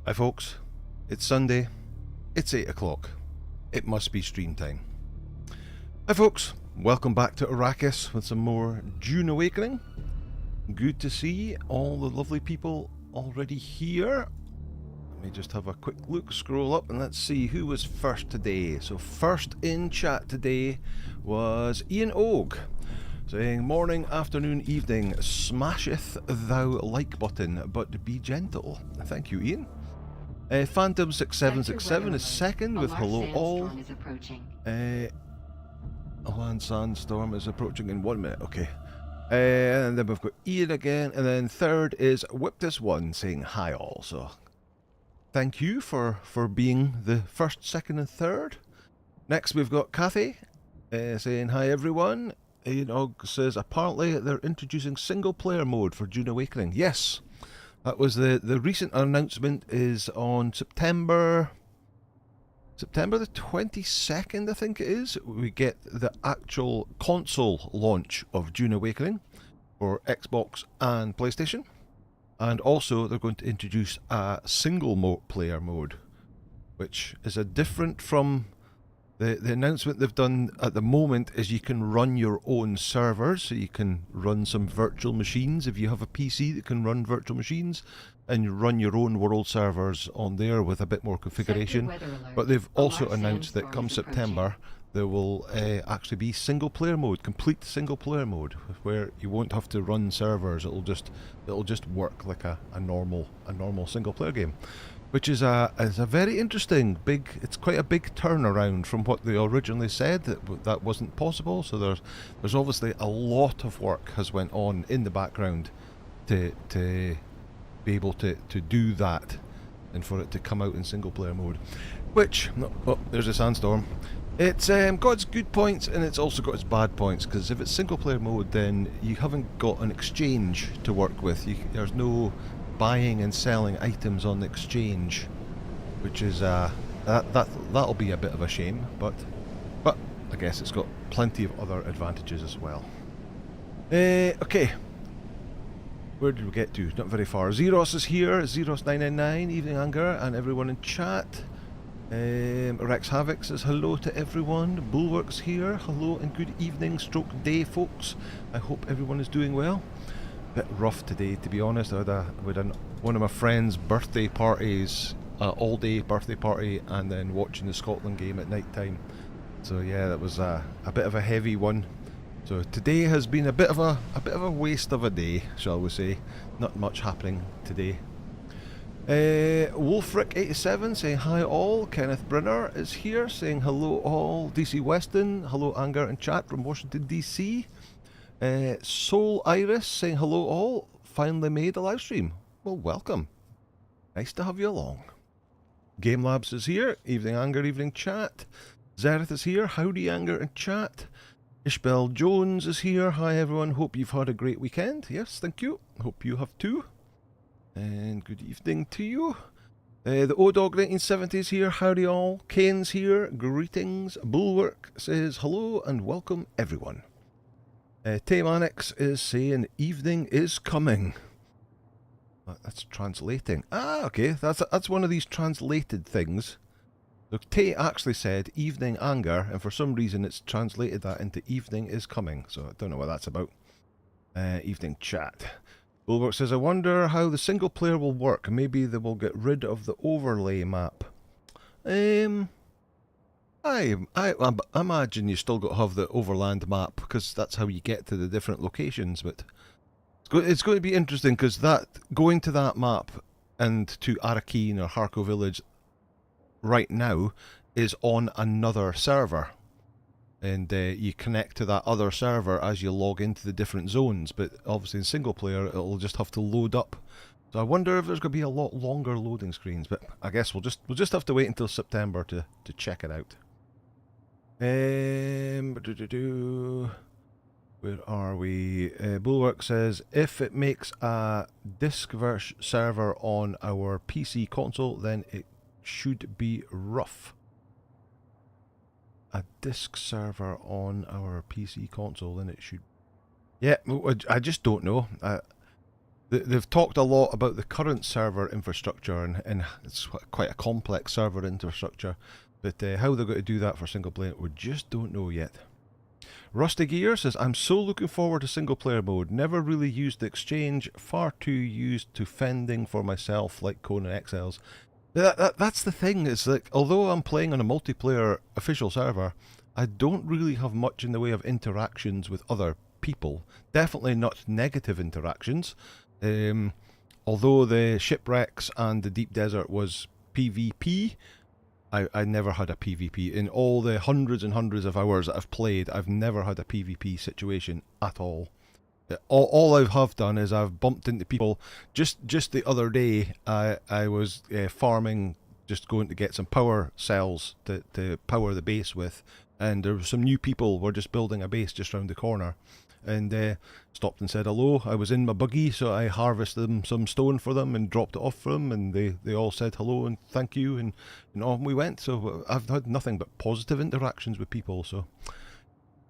Hi folks, it's Sunday, it's 8 o'clock, it must be stream time. Hi folks, welcome back to Arrakis with some more Dune Awakening. Good to see all the lovely people already here. Let me just have a quick look, scroll up, and let's see who was first today. So first in chat today was Ian Og, saying, morning, afternoon, evening, smasheth thou like button, but be gentle. Thank you, Ian. Phantom6767 is second with hello all. Land Sandstorm is approaching in 1 minute, okay. And then we've got Ian again, and then third is Whiptus1 saying hi all. So thank you for being the first, second, and third. Next we've got Kathy saying hi everyone. Ian Og says apparently they're introducing single player mode for Dune Awakening. Yes. That was the recent announcement is on September the 22nd, I think it is. We get the actual console launch of Dune Awakening for Xbox and PlayStation. And also they're going to introduce a single player mode, which is a different from the announcement they've done at the moment is you can run your own servers, so you can run some virtual machines if you have a PC that can run virtual machines, and you run your own world servers on there with a bit more configuration. But they've also announced that come September there will actually be single player mode, complete single player mode, where you won't have to run servers. It'll just work like a normal single player game. Which is a very interesting, it's quite a big turnaround from what they originally said, that wasn't possible. So there's obviously a lot of work has went on in the background to be able to do that, and for it to come out in single player mode. Which, oh, there's a sandstorm. It's got its good points and it's also got its bad points, because if it's single player mode then you haven't got an exchange to work with. There's no buying and selling items on the exchange, which is that'll be a bit of a shame, but I guess it's got plenty of other advantages as well. Okay, where did we get to? Not very far. Zeros is here, Zeros999, evening Anger, and everyone in chat. Rex Havoc says hello to everyone. Bulwark's here, hello and good evening stroke day folks. I hope everyone is doing well. Bit rough today, to be honest. I had one of my friend's birthday parties, all day birthday party, and then watching the Scotland game at night time. So yeah, that was a bit of a heavy one. So today has been a bit of a waste of a day, shall we say. Not much happening today. Wolfric87 saying hi all. Kenneth Brenner is here saying hello all. DC Weston, hello Anger and chat from Washington DC. Soul Iris saying hello all. Finally made a live stream. Well, welcome. Nice to have you along. Game Labs is here. Evening Anger, evening chat. Zereth is here. Howdy Anger and chat. Ishbel Jones is here. Hi everyone. Hope you've had a great weekend. Yes, thank you. Hope you have too. And good evening to you. The O-Dog 1970 is here. Howdy all. Kane's here. Greetings. Bulwark says hello and welcome everyone. Taymanix is saying evening is coming. That's translating. Ah, okay. That's one of these translated things. Look, Tay actually said evening Anger, and for some reason it's translated that into evening is coming. So I don't know what that's about. Evening chat. Bulwark says, I wonder how the single player will work. Maybe they will get rid of the overlay map. I imagine you still got to have the overland map, because that's how you get to the different locations, but it's going to be interesting, because going to that map and to Arakeen or Harko Village right now is on another server, and you connect to that other server as you log into the different zones, but obviously in single player it'll just have to load up. So I wonder if there's going to be a lot longer loading screens, but I guess we'll just have to wait until September to check it out. Where are we? Bulwark says, if it makes a Discverse server on our PC console, then it should be rough. A disk server on our PC console, then it should... Yeah, I just don't know. they've talked a lot about the current server infrastructure, and it's quite a complex server infrastructure. But how they're going to do that for single player, we just don't know yet. Rusty Gear says, I'm so looking forward to single player mode. Never really used the exchange, far too used to fending for myself like Conan Exiles. That's the thing, it's like, although I'm playing on a multiplayer official server, I don't really have much in the way of interactions with other people. Definitely not negative interactions. Although the shipwrecks and the deep desert was PvP, I never had a PvP. In all the hundreds and hundreds of hours that I've played, I've never had a PvP situation at all. All I have done is I've bumped into people. Just the other day, I was farming, just going to get some power cells to power the base with, and there were some new people who were just building a base just round the corner, and stopped and said hello. I was in my buggy, so I harvested them some stone for them and dropped it off for them, and they all said hello and thank you, and on we went. So I've had nothing but positive interactions with people. So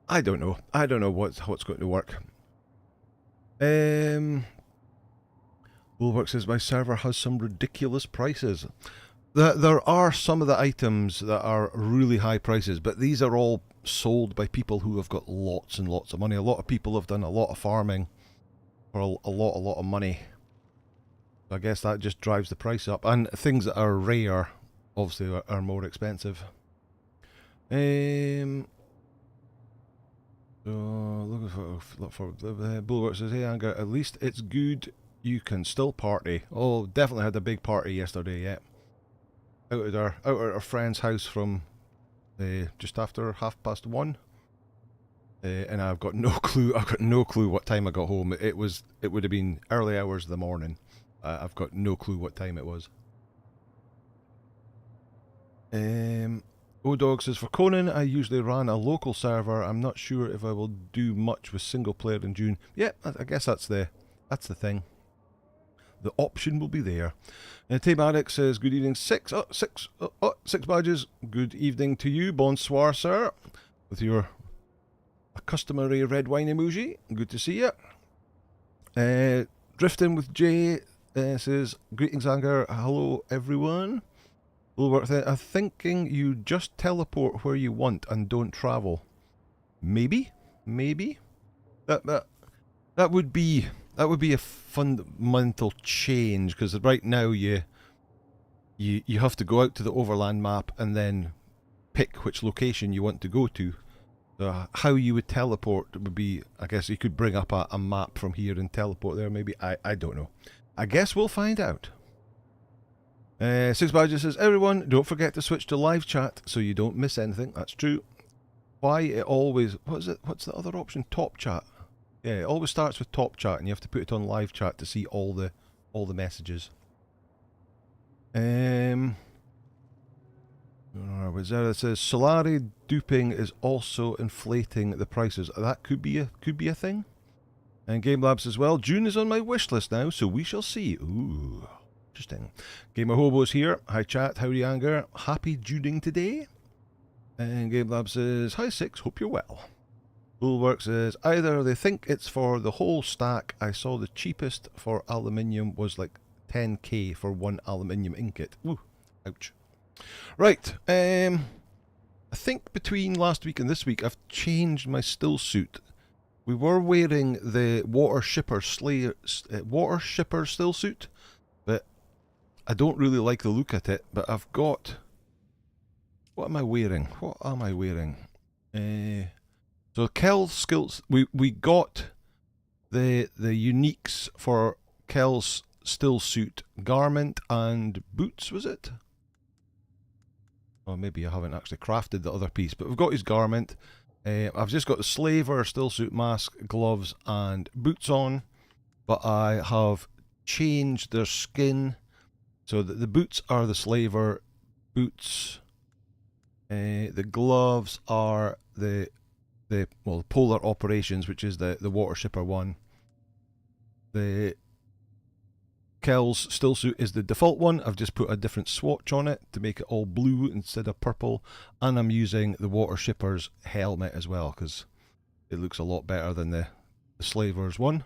I don't know what's going to work. Bulwark says my server has some ridiculous prices. There are some of the items that are really high prices, but these are all sold by people who have got lots and lots of money. A lot of people have done a lot of farming for a lot of money. I guess that just drives the price up. And things that are rare, obviously, are more expensive. So look for Bulwark says, hey Anger, at least it's good you can still party. Oh, definitely had a big party yesterday, yeah. Out at our friend's house from just after 1:30, and I've got no clue. I've got no clue what time I got home. It would have been early hours of the morning. I've got no clue what time it was. O-Dog says, for Conan, I usually ran a local server. I'm not sure if I will do much with single player in Dune. Yeah, I guess that's the thing. The option will be there. Team Alex says, good evening. Six badges. Good evening to you. Bonsoir, sir. With your customary red wine emoji. Good to see you. Drifting with Jay says, greetings, Anger. Hello, everyone. I'm thinking you just teleport where you want and don't travel. Maybe. That would be a fundamental change, because right now you have to go out to the overland map and then pick which location you want to go to. So how you would teleport would be, I guess you could bring up a map from here and teleport there. Maybe I don't know. I guess we'll find out. Six Badges says, everyone, don't forget to switch to live chat so you don't miss anything. That's true. Why it always... What's the other option? Top chat. Yeah, it always starts with top chat, and you have to put it on live chat to see all the messages. Zara says, Solari duping is also inflating the prices. That could be a thing. And Game Labs as well. Dune is on my wish list now, so we shall see. Ooh. Interesting. Gamer Hobo's here. Hi chat, howdy Anger. Happy Juning today. And Game Lab says, hi Six, hope you're well. Bulwark says, either they think it's for the whole stack. I saw the cheapest for aluminium was like 10k for one aluminium ingot. Ooh, ouch. Right, I think between last week and this week I've changed my Stillsuit. We were wearing the water shipper Stillsuit, but I don't really like the look at it, but I've got... What am I wearing? So Kel's skills... We got the uniques for Kel's Stillsuit garment and boots, was it? Or maybe I haven't actually crafted the other piece, but we've got his garment. I've just got the Slaver Stillsuit mask, gloves and boots on, but I have changed their skin. So the boots are the Slaver boots. The gloves are the Polar Operations, which is the water shipper one. The Kel's Stillsuit is the default one. I've just put a different swatch on it to make it all blue instead of purple. And I'm using the water shipper's helmet as well, because it looks a lot better than the Slaver's one.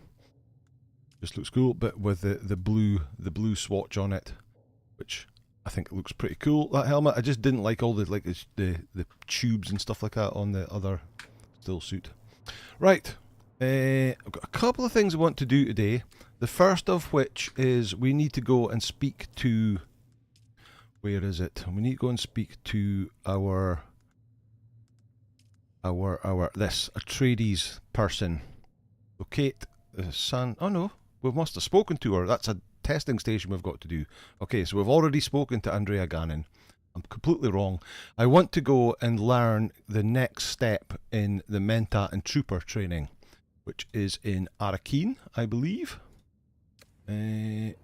Just looks cool, but with the blue swatch on it, which I think looks pretty cool. That helmet, I just didn't like all the the tubes and stuff like that on the other Stillsuit. Right, I've got a couple of things I want to do today. The first of which is we need to go and speak to. Where is it? We need to go and speak to our this Areides person. Locate the sun. Oh no, we must have spoken to her. That's a testing station we've got to do. Okay, so we've already spoken to Andrea Gannon. I'm completely wrong. I want to go and learn the next step in the Mentat and Trooper training, which is in Areides, I believe. I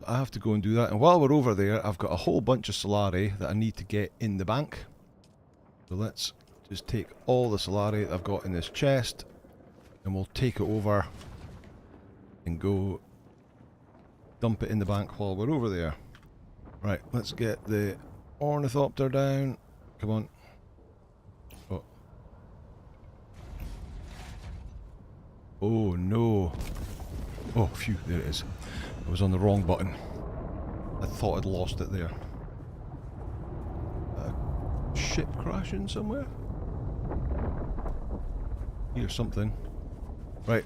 have to go and do that. And while we're over there, I've got a whole bunch of Solari that I need to get in the bank. So let's just take all the Solari that I've got in this chest, and we'll take it over and go dump it in the bank while we're over there. Right, let's get the ornithopter down. Come on. Oh. Oh no. Oh, phew, there it is. I was on the wrong button. I thought I'd lost it there. Ship crashing somewhere? Hear something. Right.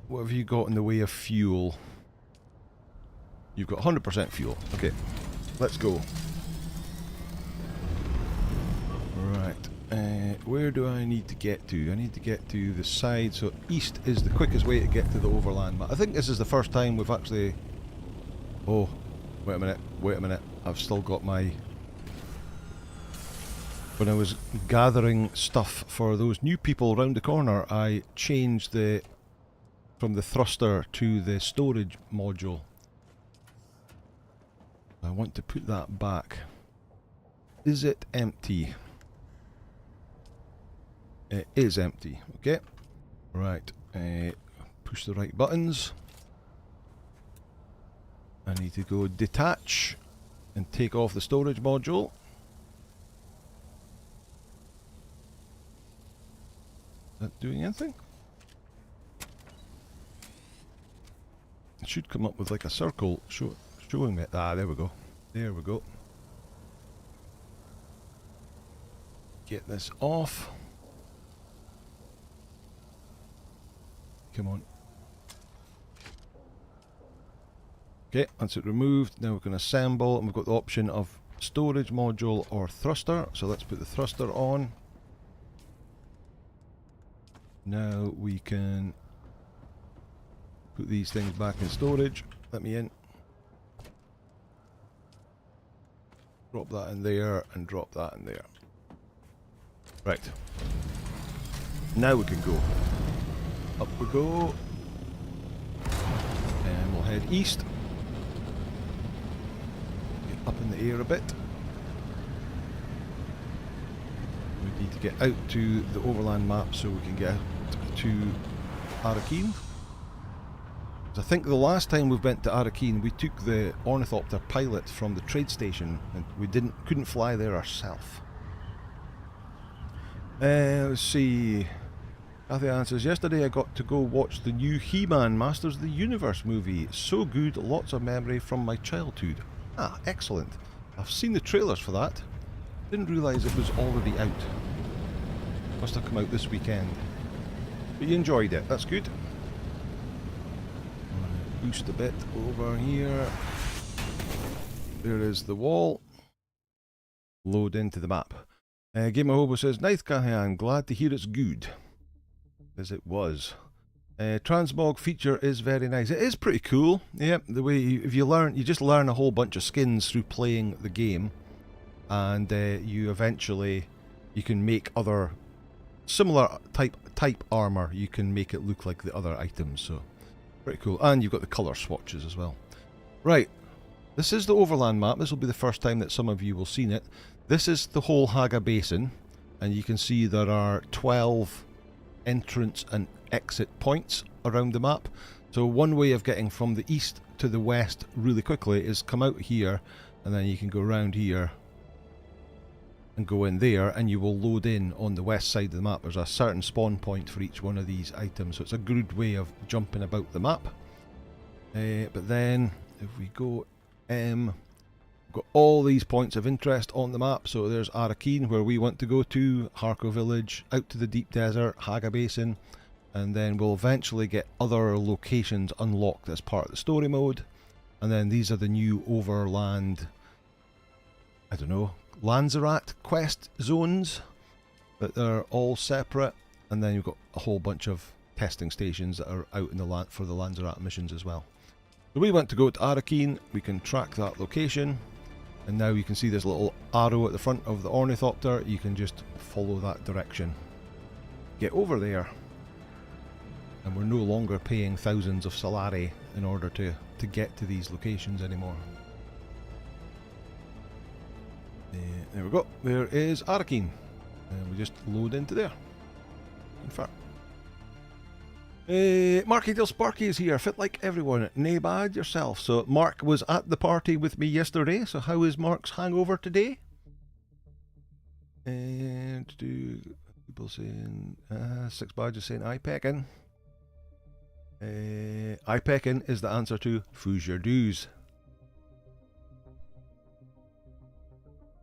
What have you got in the way of fuel? You've got 100% fuel. Okay. Let's go. Right. Where do I need to get to? I need to get to the side, so east is the quickest way to get to the overland map. I think this is the first time we've actually... Oh, wait a minute. I've still got my... When I was gathering stuff for those new people round the corner, I changed the... from the thruster to the storage module. I want to put that back. Is it empty? It is empty. Okay. Right. Push the right buttons. I need to go detach and take off the storage module. Is that doing anything? It should come up with like a circle showing me. Ah, there we go. There we go. Get this off. Come on. Okay, that's it removed. Now we can assemble, and we've got the option of storage module or thruster. So let's put the thruster on. Now we can put these things back in storage. Let me in. Drop that in there and drop that in there. Right. Now we can go. Up we go. And we'll head east. Get up in the air a bit. We need to get out to the overland map so we can get out to Areides. I think the last time we went to Areides, we took the ornithopter pilot from the trade station, and we couldn't fly there ourselves. Let's see. Kathy answers, yesterday I got to go watch the new He-Man Masters of the Universe movie. So good, lots of memory from my childhood. Ah, excellent. I've seen the trailers for that. Didn't realise it was already out. Must have come out this weekend. But you enjoyed it, that's good. Boost a bit over here. There is the wall. Load into the map. Gamer Hobo says, Ninth Cahan, glad to hear it's good. As it was. Transmog feature is very nice. It is pretty cool. Yeah, the way if you learn, you just learn a whole bunch of skins through playing the game, and you eventually you can make other similar type armor. You can make it look like the other items. So pretty cool. And you've got the color swatches as well. Right. This is the overland map. This will be the first time that some of you will have seen it. This is the whole Haga Basin, and you can see there are 12 entrance and exit points around the map. So one way of getting from the east to the west really quickly is come out here, and then you can go around here and go in there, and you will load in on the west side of the map. There's a certain spawn point for each one of these items, so it's a good way of jumping about the map. But then, if we go, we've got all these points of interest on the map. So there's Areides, where we want to go to, Harco Village, out to the Deep Desert, Haga Basin, and then we'll eventually get other locations unlocked as part of the story mode. And then these are the new overland, I don't know, Lanzarat quest zones, but they're all separate. And then you've got a whole bunch of testing stations that are out in the land for the Lanzarat missions as well. So we want to go to Areides, we can track that location, and now you can see this little arrow at the front of the ornithopter. You can just follow that direction, get over there, and we're no longer paying thousands of solari in order to get to these locations anymore. There we go, there is Areides, and we just load into there. Confirm. Marky Del Sparky is here, fit like everyone, nae bad yourself. So Mark was at the party with me yesterday, so how is Mark's hangover today? And people saying, 6 badges saying I peckin'. I peckin' is the answer to Foo's your dues.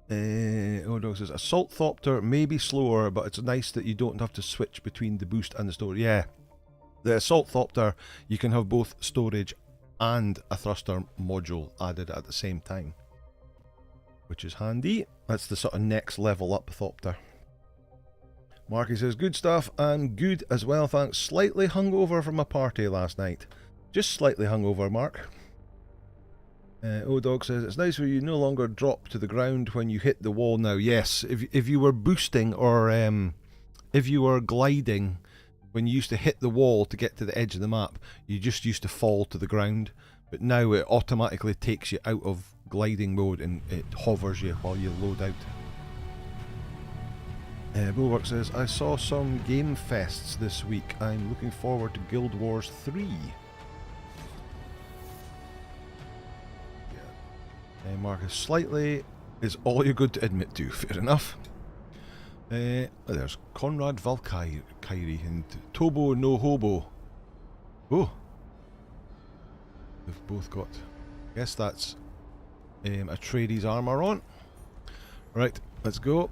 Dog says Assault Thopter may be slower, but it's nice that you don't have to switch between the boost and the storage. Yeah, the Assault Thopter, you can have both storage and a thruster module added at the same time, which is handy. That's the sort of next level up Thopter. Marky says good stuff, and good as well, thanks. Slightly hungover from a party last night. Just slightly hungover, Mark. O-Dog says, it's nice when you no longer drop to the ground when you hit the wall now. Yes, if you were boosting or if you were gliding, when you used to hit the wall to get to the edge of the map, you just used to fall to the ground. But now it automatically takes you out of gliding mode and it hovers you while you load out. Bulwark says, I saw some game fests this week. I'm looking forward to Guild Wars 3. Marcus, slightly is all you're good to admit to. Fair enough. There's Conrad Valkyrie and Tobo no Hobo. Oh, they've both got. I guess that's Areides armor on. Right, let's go.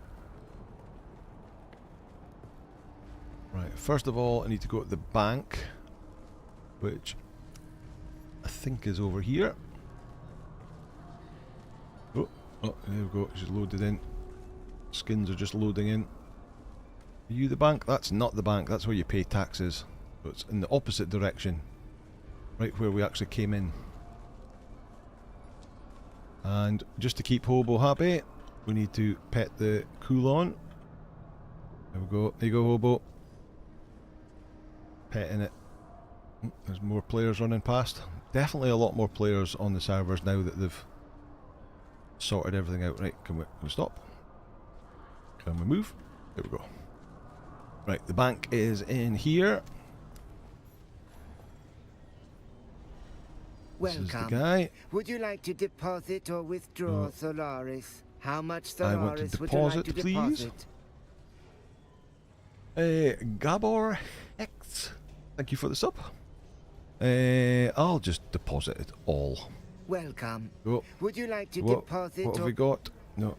Right, first of all, I need to go to the bank, which I think is over here. Oh, there we go, it's just loaded in. Skins are just loading in. Are you the bank? That's not the bank, that's where you pay taxes. So it's in the opposite direction. Right where we actually came in. And just to keep Hobo happy, we need to pet the Coolon. There we go, there you go Hobo. Petting it. There's more players running past. Definitely a lot more players on the servers now that they've sorted everything out. Right, can we stop? Can we move? There we go. Right, the bank is in here. Welcome. This is the guy. Would you like to deposit or withdraw Solaris? How much I want to Solaris would you like to please. deposit? Gabor X, thank you for the sub. I'll just deposit it all. Welcome. Oh. Would you like to deposit what have we got? No,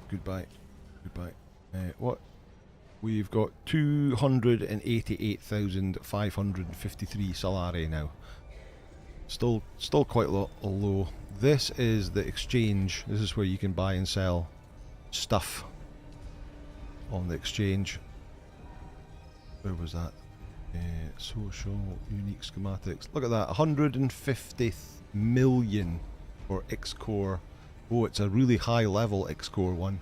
goodbye. What? We've got 288,553 Solari now. Still quite low. This is the exchange. This is where you can buy and sell stuff on the exchange. Where was that? Social unique schematics. Look at that, 150 million for X-Core. Oh, it's a really high level X-Core one.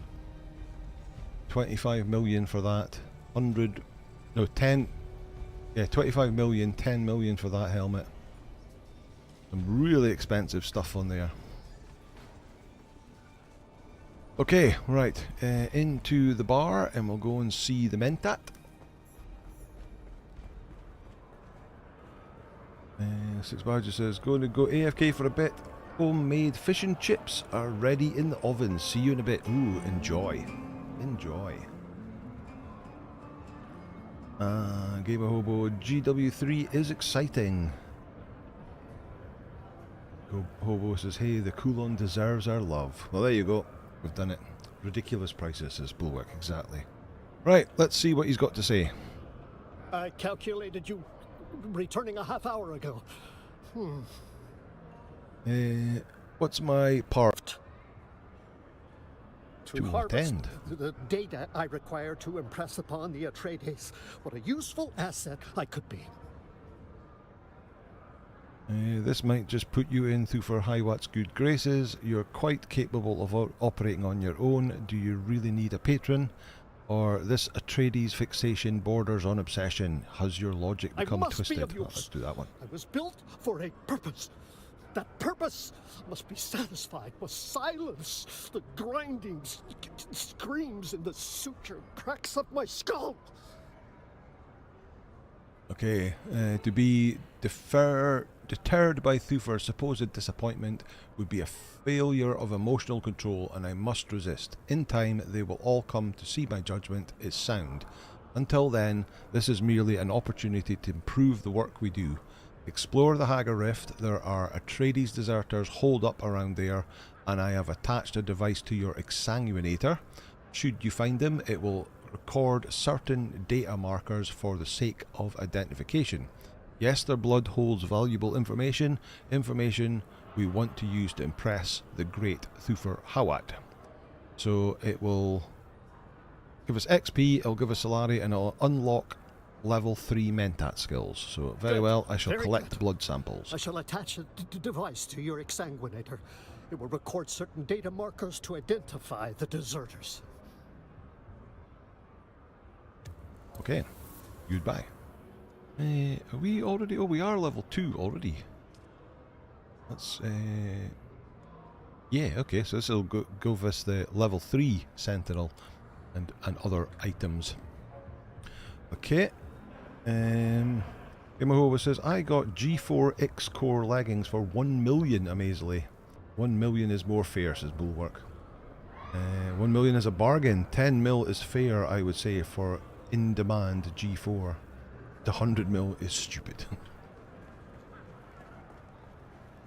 25 million for that. 10. Yeah, 25 million, 10 million for that helmet. Some really expensive stuff on there. Okay, right, into the bar and we'll go and see the Mentat. 6 Badger says, going to go AFK for a bit. Homemade fish and chips are ready in the oven. See you in a bit. Ooh, enjoy. Gamer Hobo, GW3 is exciting. Hobo says, hey, the Coulon deserves our love. Well, there you go. We've done it. Ridiculous prices, says Bulwark, exactly. Right, let's see what he's got to say. I calculated you returning a half hour ago. What's my part? To harvest the data I require to impress upon the Areides what a useful asset I could be. This might just put you in Thufir Highwatt's good graces. You're quite capable of operating on your own. Do you really need a patron? Or this Areides fixation borders on obsession? Has your logic become twisted? Let's do that one. I was built for a purpose. That purpose must be satisfied with silence. The grinding screams in the suture cracks of my skull. Okay, to be deterred by Thufir's supposed disappointment would be a failure of emotional control, and I must resist. In time, they will all come to see my judgment is sound. Until then, this is merely an opportunity to improve the work we do. Explore the Hagar Rift. There are Areides deserters holed up around there, and I have attached a device to your exsanguinator. Should you find them, it will record certain data markers for the sake of identification. Yes, their blood holds valuable information we want to use to impress the great Thufir Hawat. So it will give us XP, it'll give us salary, and it'll unlock level 3 Mentat skills. So very well, I shall collect blood samples. I shall attach a device to your exsanguinator. It will record certain data markers to identify the deserters. Okay, goodbye. Are we already? Oh, we are level 2 already. That's yeah. Okay, so this will give us the level 3 Sentinel and other items. Okay. Imahova says I got G4 X Core leggings for 1 million. Amazingly, 1 million is more fair, says Bulwark. 1 million is a bargain. 10 mil is fair, I would say, for in-demand G4. The 100 mil is stupid.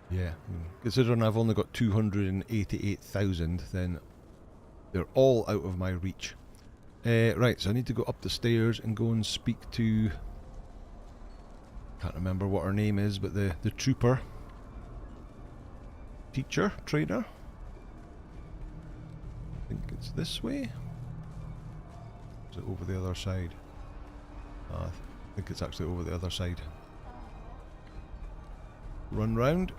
Yeah, considering I've only got 288,000, then they're all out of my reach. Right, so I need to go up the stairs and go and speak to... Can't remember what her name is, but the trooper. Teacher? Trainer? I think it's this way? Is it over the other side? I think it's actually over the other side. Run round.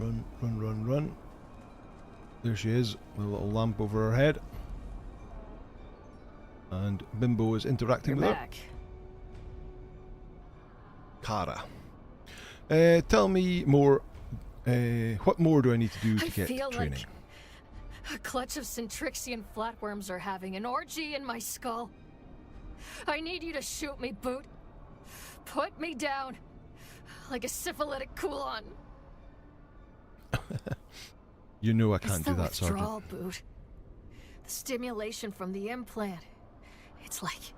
Run. There she is, with a little lamp over her head. And Bimbo is interacting with her. Kara. Tell me more. What more do I need to do to get training? Like a clutch of Centrixian flatworms are having an orgy in my skull. I need you to shoot me, Boot. Put me down like a syphilitic Coulon. You know I can't do that, Sergeant. Sergeant. Boot. The stimulation from the implant. It's like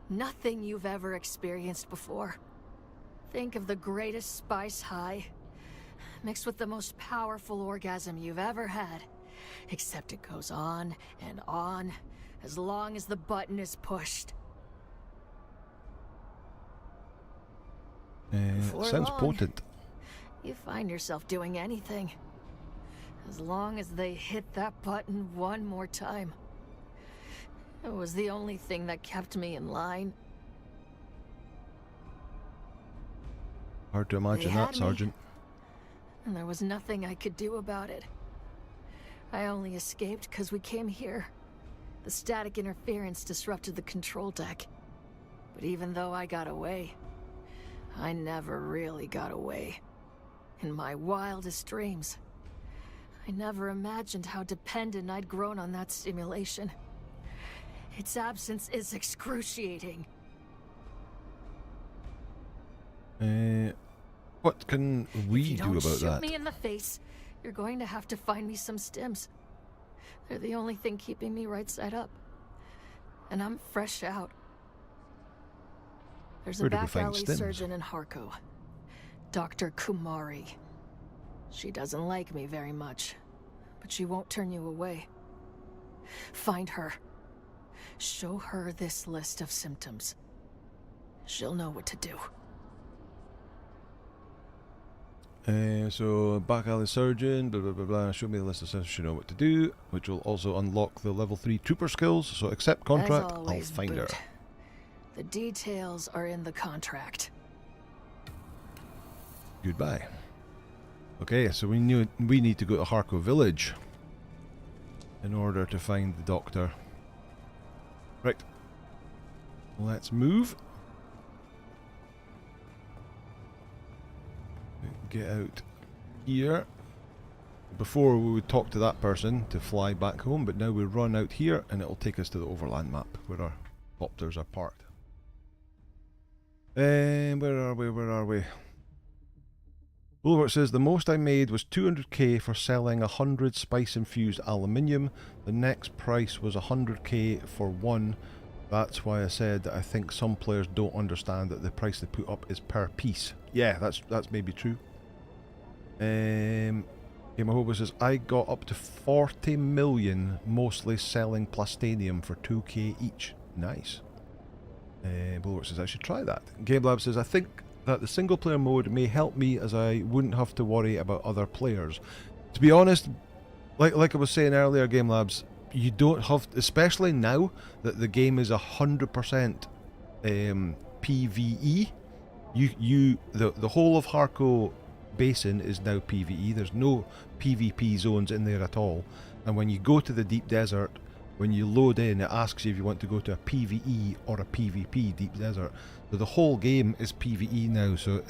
nothing you've ever experienced before. Think of the greatest spice high, mixed with the most powerful orgasm you've ever had. Except it goes on and on, as long as the button is pushed. Sounds potent. You find yourself doing anything. As long as they hit that button one more time. It was the only thing that kept me in line. Hard to imagine that, Sergeant. And there was nothing I could do about it. I only escaped because we came here. The static interference disrupted the control deck. But even though I got away, I never really got away. In my wildest dreams, I never imagined how dependent I'd grown on that stimulation. Its absence is excruciating. What can we do about that? If you don't shoot me in the face, you're going to have to find me some stims. They're the only thing keeping me right side up. And I'm fresh out. There's Where a did we back find alley Stims? surgeon in Harko. Dr. Kumari. She doesn't like me very much, but she won't turn you away. Find her. Show her this list of symptoms. She'll know what to do. So, back alley surgeon, blah blah blah blah. Show me the list of symptoms you know what to do, which will also unlock the level 3 trooper skills. So, accept contract, As always, I'll find her. Boot. The details are in the contract. Goodbye. Okay, so we need to go to Harko village in order to find the doctor. Right. Let's move. Get out here. Before we would talk to that person to fly back home, but now we run out here and it'll take us to the overland map where our copters are parked. Where are we? Bulwark says the most I made was 200k for selling 100 spice-infused aluminium. The next price was 100k for one. That's why I said that I think some players don't understand that the price they put up is per piece. Yeah, that's maybe true. Gamehobo says I got up to 40 million, mostly selling plastanium for 2k each. Nice. Bulwark says I should try that. GameLab says I think that the single player mode may help me as I wouldn't have to worry about other players. To be honest, like I was saying earlier, GameLabs, you don't have, especially now that the game is 100% PvE. The whole of Harko Basin is now PvE. There's no PvP zones in there at all. And when you go to the deep desert, when you load in, it asks you if you want to go to a PvE or a PvP deep desert. So the whole game is PvE now. So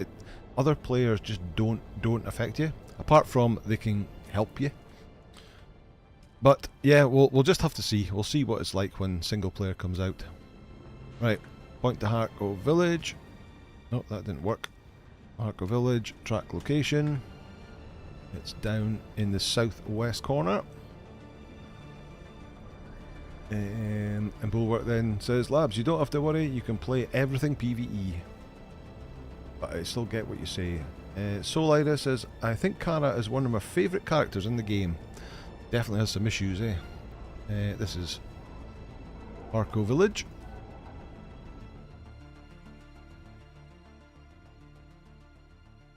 other players just don't affect you, apart from they can help you. But yeah, we'll just have to see. We'll see what it's like when single player comes out. Right, point to Harko Village. Nope, that didn't work. Harko Village, track location. It's down in the southwest corner. And Bulwark then says, Labs, you don't have to worry, you can play everything PvE. But I still get what you say. Soulida says, I think Kara is one of my favourite characters in the game. Definitely has some issues, eh? This is Harko Village.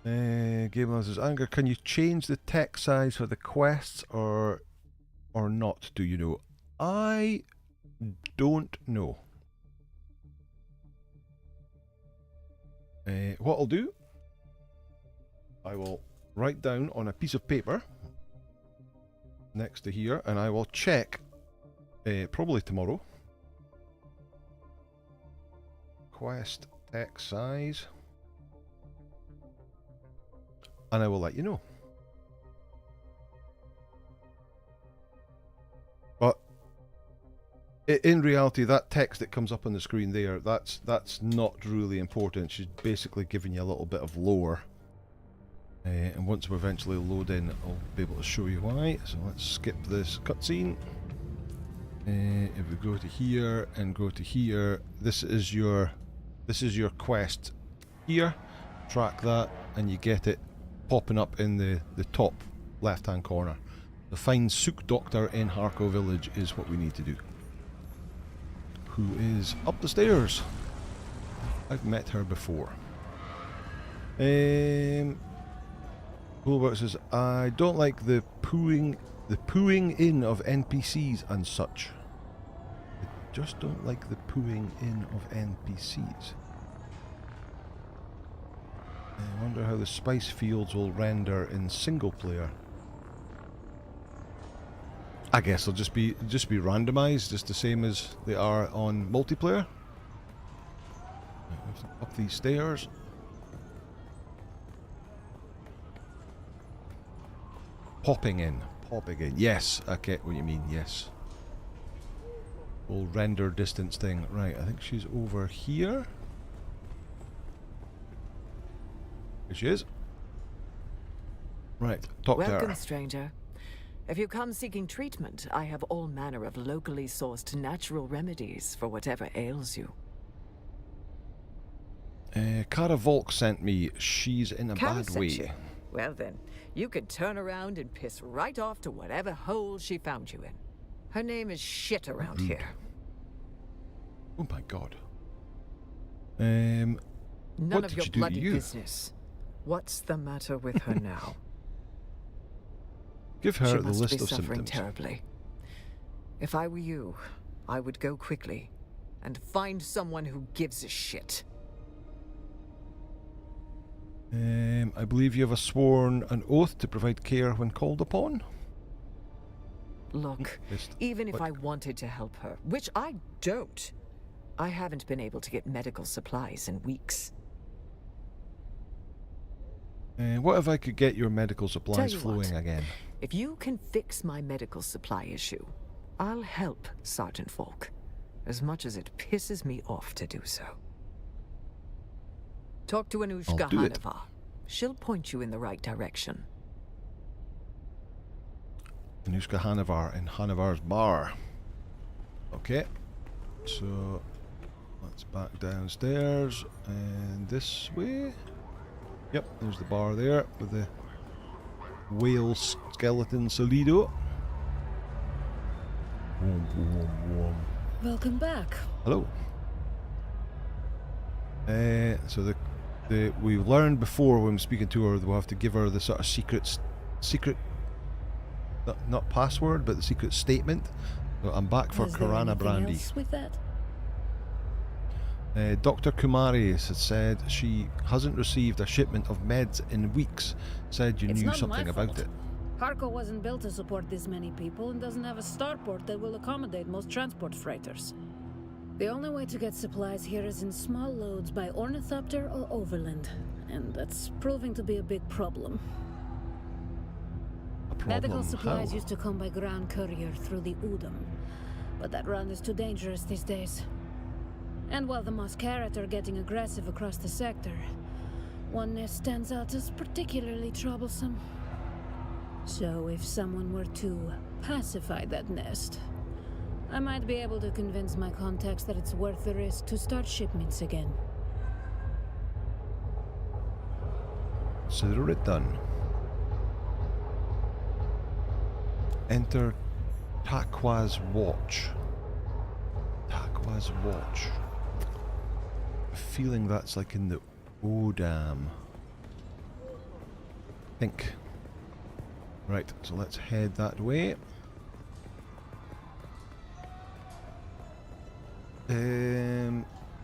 Gameland says, Anger, can you change the text size for the quests or not? Do you know? I don't know. What I'll do, I will write down on a piece of paper next to here, and I will check probably tomorrow. Quest text size, and I will let you know. But in reality, that text that comes up on the screen there, that's not really important. She's basically giving you a little bit of lore. And once we eventually load in, I'll be able to show you why. So let's skip this cutscene. If we go to here and go to here, this is your quest here. Track that, and you get it popping up in the top left-hand corner. The find Sook Doctor in Harko Village is what we need to do. Who is up the stairs? I've met her before. Bulwark says, I don't like the pooing in of NPCs and such. I just don't like the pooing in of NPCs. I wonder how the spice fields will render in single player. I guess they'll just be randomized, just the same as they are on multiplayer. Up these stairs. Popping in. Yes, I get what you mean, yes. Whole render distance thing. Right, I think she's over here. Here she is. Right, talk to her. Welcome, stranger. If you come seeking treatment, I have all manner of locally sourced natural remedies for whatever ails you. Cara Volk sent me. She's in a Kara bad sent way. you. Well then, you could turn around and piss right off to whatever hole she found you in. Her name is shit around here. Oh my god. None What of did your she do to bloody you? business. What's the matter with her now? Give her She the must list be of suffering symptoms. terribly. If I were you, I would go quickly and find someone who gives a shit. I believe you have sworn an oath to provide care when called upon. Look, Just even if what- I wanted to help her, which I don't, I haven't been able to get medical supplies in weeks. What if I could get your medical supplies you flowing what. again? If you can fix my medical supply issue, I'll help Sergeant Volk, as much as it pisses me off to do so. Talk to Anushka I'll do it. Hanavar. She'll point you in the right direction. Anushka Hanavar in Hanavar's bar. Okay. So let's back downstairs and this way. Yep, there's the bar there with the whale skeleton Solido. Wom, wom, wom. Welcome back. Hello. So we learned before when speaking to her, we'll have to give her the sort of secret, not password, but the secret statement. So I'm back for Is there Karana anything Brandy. else with that? Dr. Kumari has said she hasn't received a shipment of meds in weeks. Said you It's knew not something my about fault. it. Harco wasn't built to support this many people and doesn't have a starport that will accommodate most transport freighters. The only way to get supplies here is in small loads by ornithopter or overland, and that's proving to be a big problem. A problem. Medical supplies How? used to come by ground courier through the Udom, but that run is too dangerous these days. And while the Moscarat are getting aggressive across the sector, one nest stands out as particularly troublesome. So if someone were to pacify that nest, I might be able to convince my contacts that it's worth the risk to start shipments again. Consider it done. Enter Takwa's watch. Takwa's watch. A feeling that's like in the Odam. Think. Right, so let's head that way.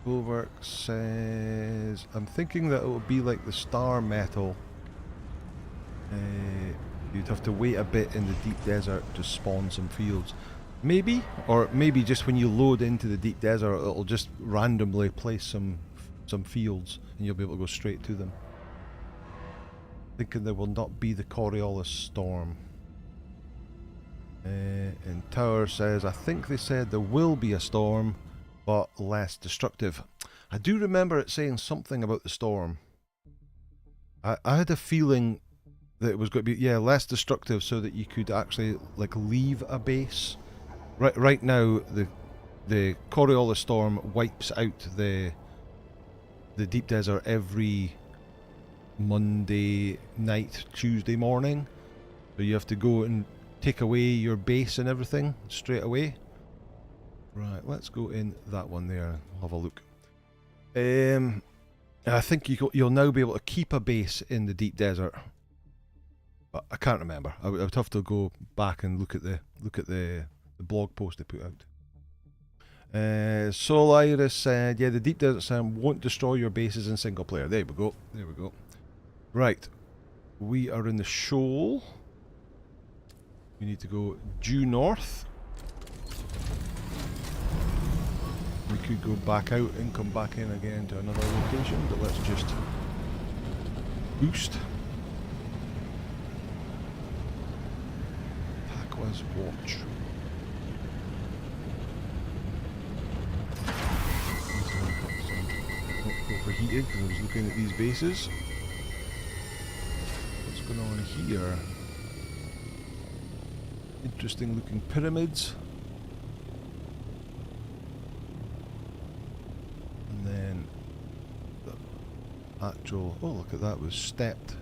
Bulwark says, I'm thinking that it will be like the star metal. You'd have to wait a bit in the deep desert to spawn some fields. Maybe, or maybe just when you load into the deep desert, it'll just randomly place some fields, and you'll be able to go straight to them. Thinking there will not be the Coriolis storm. And Tower says, I think they said there will be a storm, but less destructive. I do remember it saying something about the storm. I had a feeling that it was going to be, less destructive, so that you could actually like leave a base. Right now, the Coriolis storm wipes out the deep desert every Monday night, Tuesday morning. So you have to go and take away your base and everything straight away. Right, let's go in that one there. Have a look. I think you'll now be able to keep a base in the deep desert, but I can't remember. I would have to go back and look at the blog post they put out. Soul Iris said, yeah, the deep desert Sam won't destroy your bases in single player. There we go. There we go. Right, we are in the shoal. We need to go due north. We could go back out and come back in again to another location, but let's just boost. Takwa's watch. Overheated because I was looking at these bases. What's going on here? Interesting looking pyramids. And then actual... Oh, look at that, was stepped.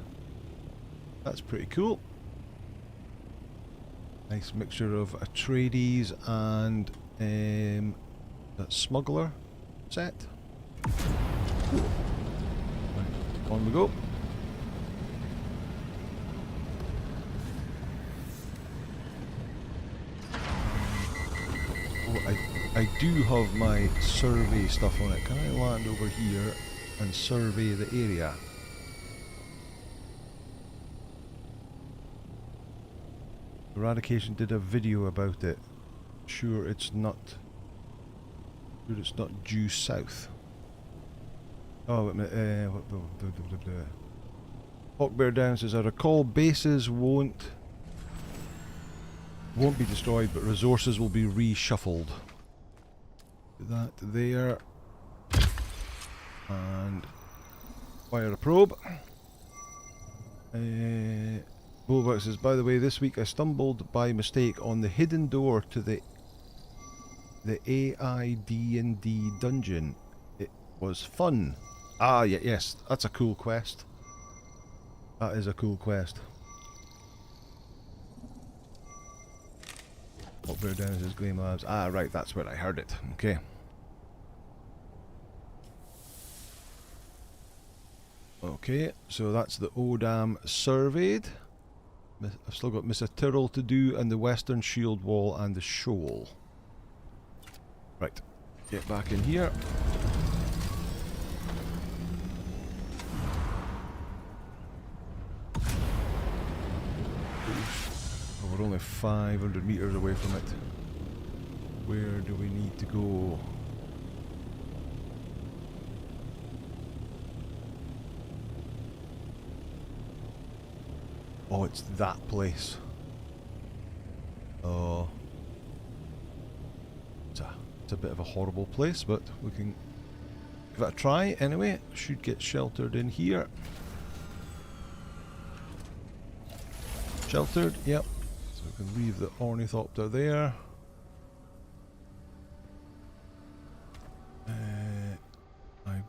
That's pretty cool. Nice mixture of Areides and that smuggler set. Right, on we go. Oh, I do have my survey stuff on it. Can I land over here and survey the area? Eradication did a video about it. Sure it's not due south. Oh wait a minute, Hawkbear Down says I recall bases won't be destroyed, but resources will be reshuffled. That there. And fire a probe. Bulwark says, by the way, this week I stumbled by mistake on the hidden door to the AID&D dungeon. It was fun. Ah, yeah, yes, that's a cool quest. That is a cool quest. Up there down is Graham Labs. Ah, right, that's where I heard it. Okay. Okay, so that's the Odam surveyed. I've still got Mr. Tyrrell to do, and the Western Shield Wall and the Shoal. Right, get back in here. Oh, we're only 500 meters away from it. Where do we need to go? Oh, it's that place. Oh. It's a bit of a horrible place, but we can give it a try anyway. Should get sheltered in here. Sheltered, yep. So we can leave the ornithopter there. I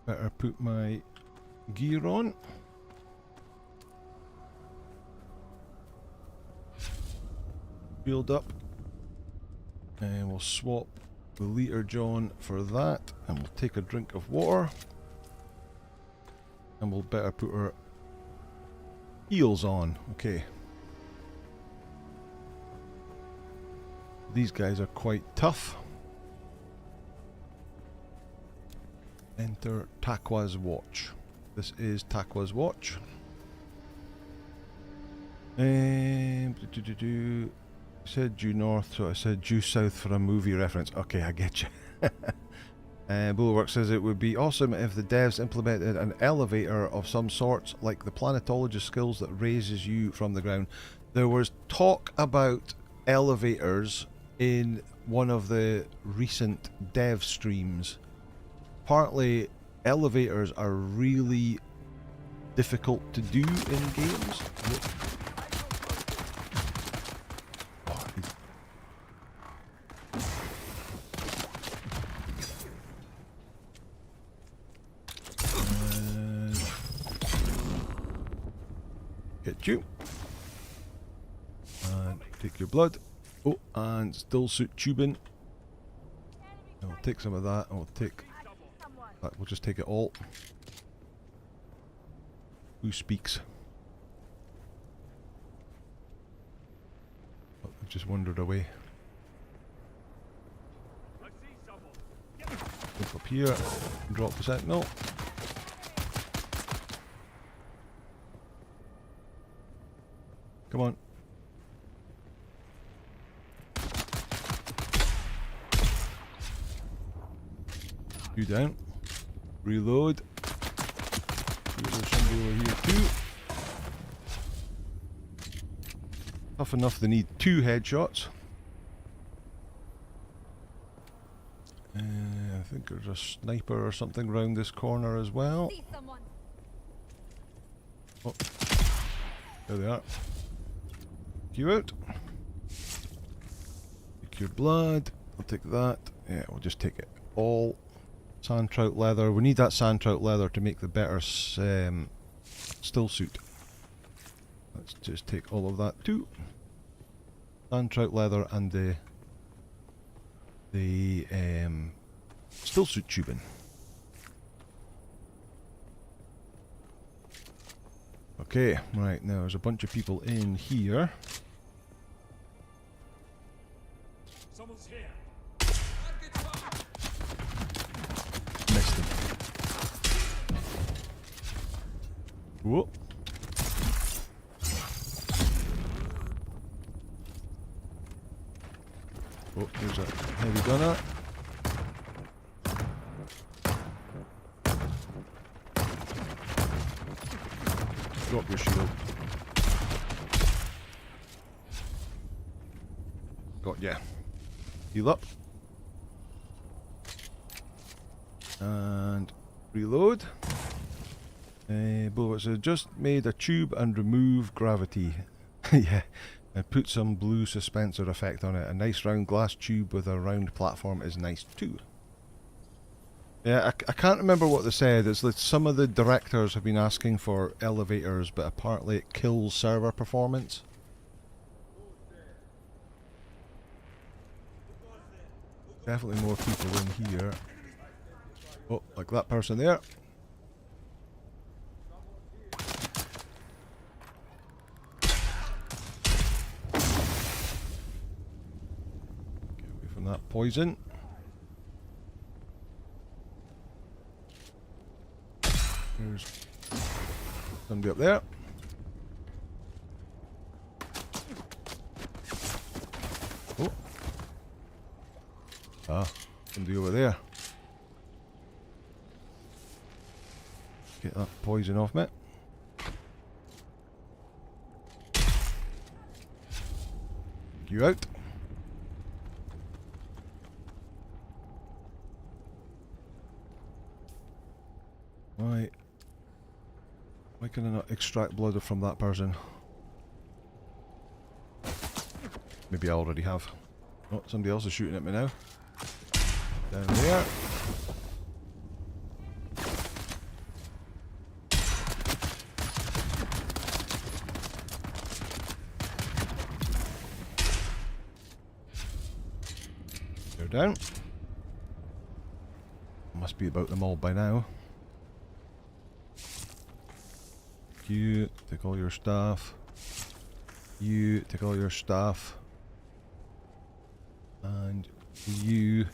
better put my gear on. Build up, and we'll swap the Leader John for that, and we'll take a drink of water, and we'll better put our heels on. Okay, these guys are quite tough. Enter Takwa's watch. This is Takwa's watch. And said due north, so I said due south for a movie reference. Okay, I get you. Bulwark says it would be awesome if the devs implemented an elevator of some sorts, like the planetologist skills that raises you from the ground. There was talk about elevators in one of the recent dev streams. Apparently, elevators are really difficult to do in games. Get you. And take your blood. Oh, and Stillsuit tubing. And we'll take some of that, and we'll take that. We'll just take it all. Who speaks? Oh, I just wandered away. Look up here. Drop the sentinel. Come on. You down. Reload. There's somebody over here too. Tough enough they need 2 headshots. I think there's a sniper or something round this corner as well. Oh, there they are. You out. Take your blood. I'll take that. Yeah, we'll just take it all. Sandtrout leather. We need that sandtrout leather to make the better stillsuit. Let's just take all of that too. Sandtrout leather and the stillsuit tubing. Okay, right, now there's a bunch of people in here. Someone's here. Missed him. Whoa. Oh, there's a heavy gunner. Drop your shield. Got ya. Heal up. And reload. Bullets have just made a tube and remove gravity. Yeah. And put some blue suspensor effect on it. A nice round glass tube with a round platform is nice too. Yeah, I can't remember what they said. It's like some of the directors have been asking for elevators, but apparently it kills server performance. Definitely more people in here. Oh, like that person there. Get away from that poison. There's somebody up there. Oh. Ah, somebody over there. Get that poison off me. You out. Right. Why can I not extract blood from that person? Maybe I already have. Oh, somebody else is shooting at me now. Down there. They're down. Must be about them all by now. You take all your stuff. You take all your stuff. And you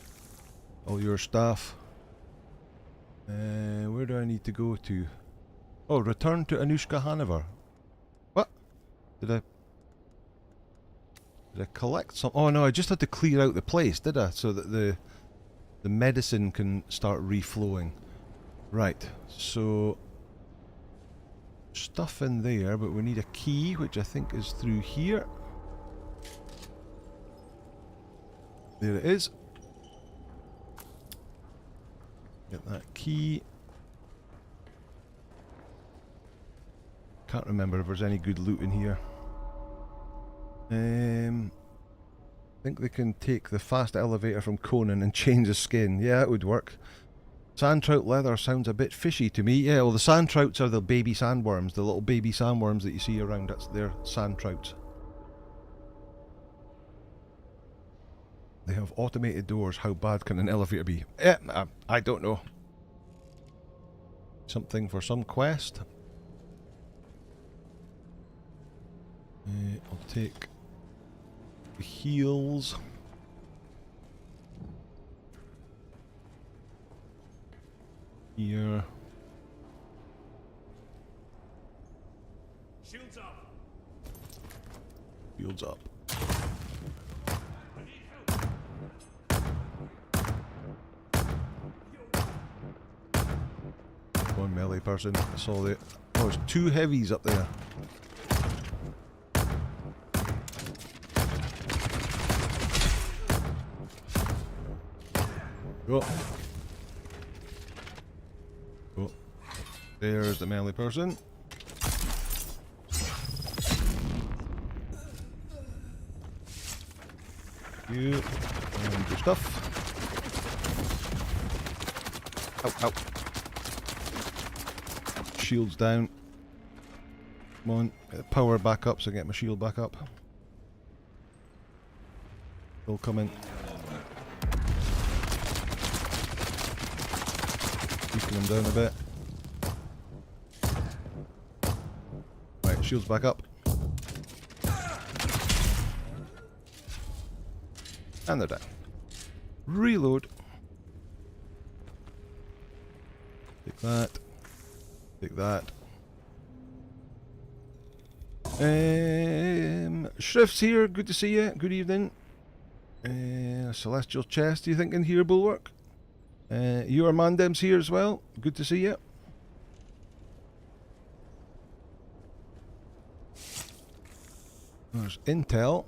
all your stuff. Where do I need to go to? Oh, return to Anushka Hanover. What? Did I collect some? Oh no, I just had to clear out the place, did I? So that the medicine can start reflowing. Right. So stuff in there, but we need a key, which I think is through here. There it is. Get that key. Can't remember if there's any good loot in here. I think they can take the fast elevator from Conan and change the skin. Yeah, that would work. Sandtrout leather sounds a bit fishy to me. Yeah, well the sandtrouts are the baby sandworms, the little baby sandworms that you see around. That's their sandtrouts. They have automated doors. How bad can an elevator be? I don't know. Something for some quest. I'll take the heals. Here. Shields up. Shields up. One melee person. I saw the. Oh, there's two heavies up there. Go. Go. There's the melee person. You and your stuff. Ow, ow. Shield's down. Come on, get the power back up so I get my shield back up. They'll come in. Keeping them down a bit. Right, shield's back up. And they're down. Reload. Take that. Take that. Shrift's here. Good to see you. Good evening. Celestial chest, do you think in here, Bulwark? Your Mandem's here as well. Good to see you. There's intel.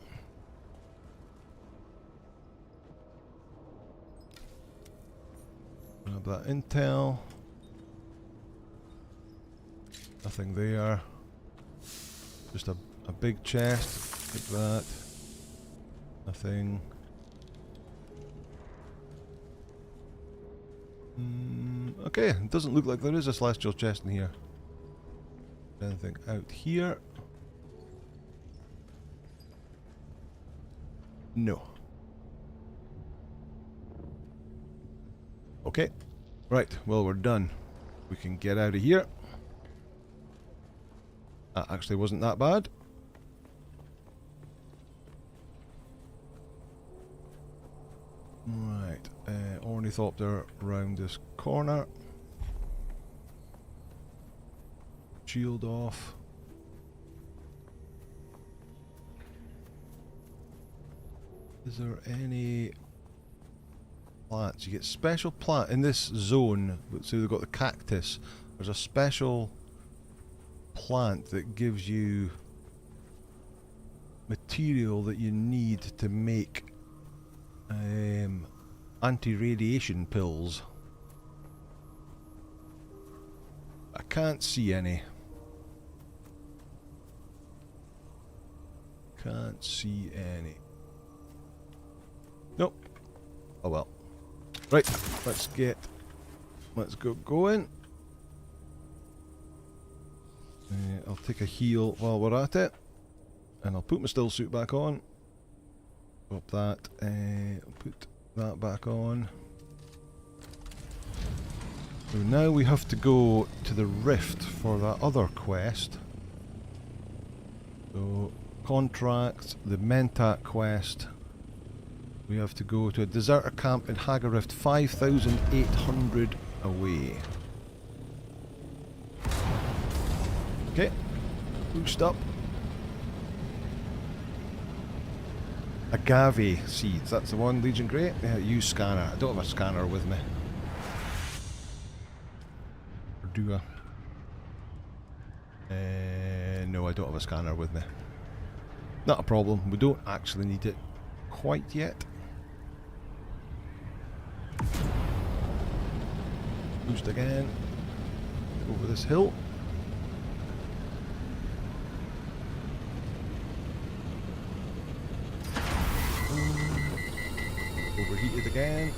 Grab that intel. Nothing there. Just a big chest. Take that. Nothing. Okay, it doesn't look like there is a celestial chest in here. Anything out here? No. Okay. Right, well, we're done. We can get out of here. That actually wasn't that bad. Right, Ornithopter round this corner. Shield off. Is there any plants? You get special plant in this zone. So they've got the cactus. There's a special plant that gives you material that you need to make anti-radiation pills. I can't see any. Can't see any. Nope. Oh well. Right, let's go going. I'll take a heal while we're at it. And I'll put my Stillsuit back on. Drop that. I'll put that back on. So now we have to go to the rift for that other quest. So, contract, the Mentat quest. We have to go to a deserter camp in Hagarift, 5,800 away. Okay, boost up. Agave seeds, that's the one, Legion Grey. Use scanner. I don't have a scanner with me. Or do I? No, I don't have a scanner with me. Not a problem, we don't actually need it quite yet. Boost again. Over this hill. Overheated again.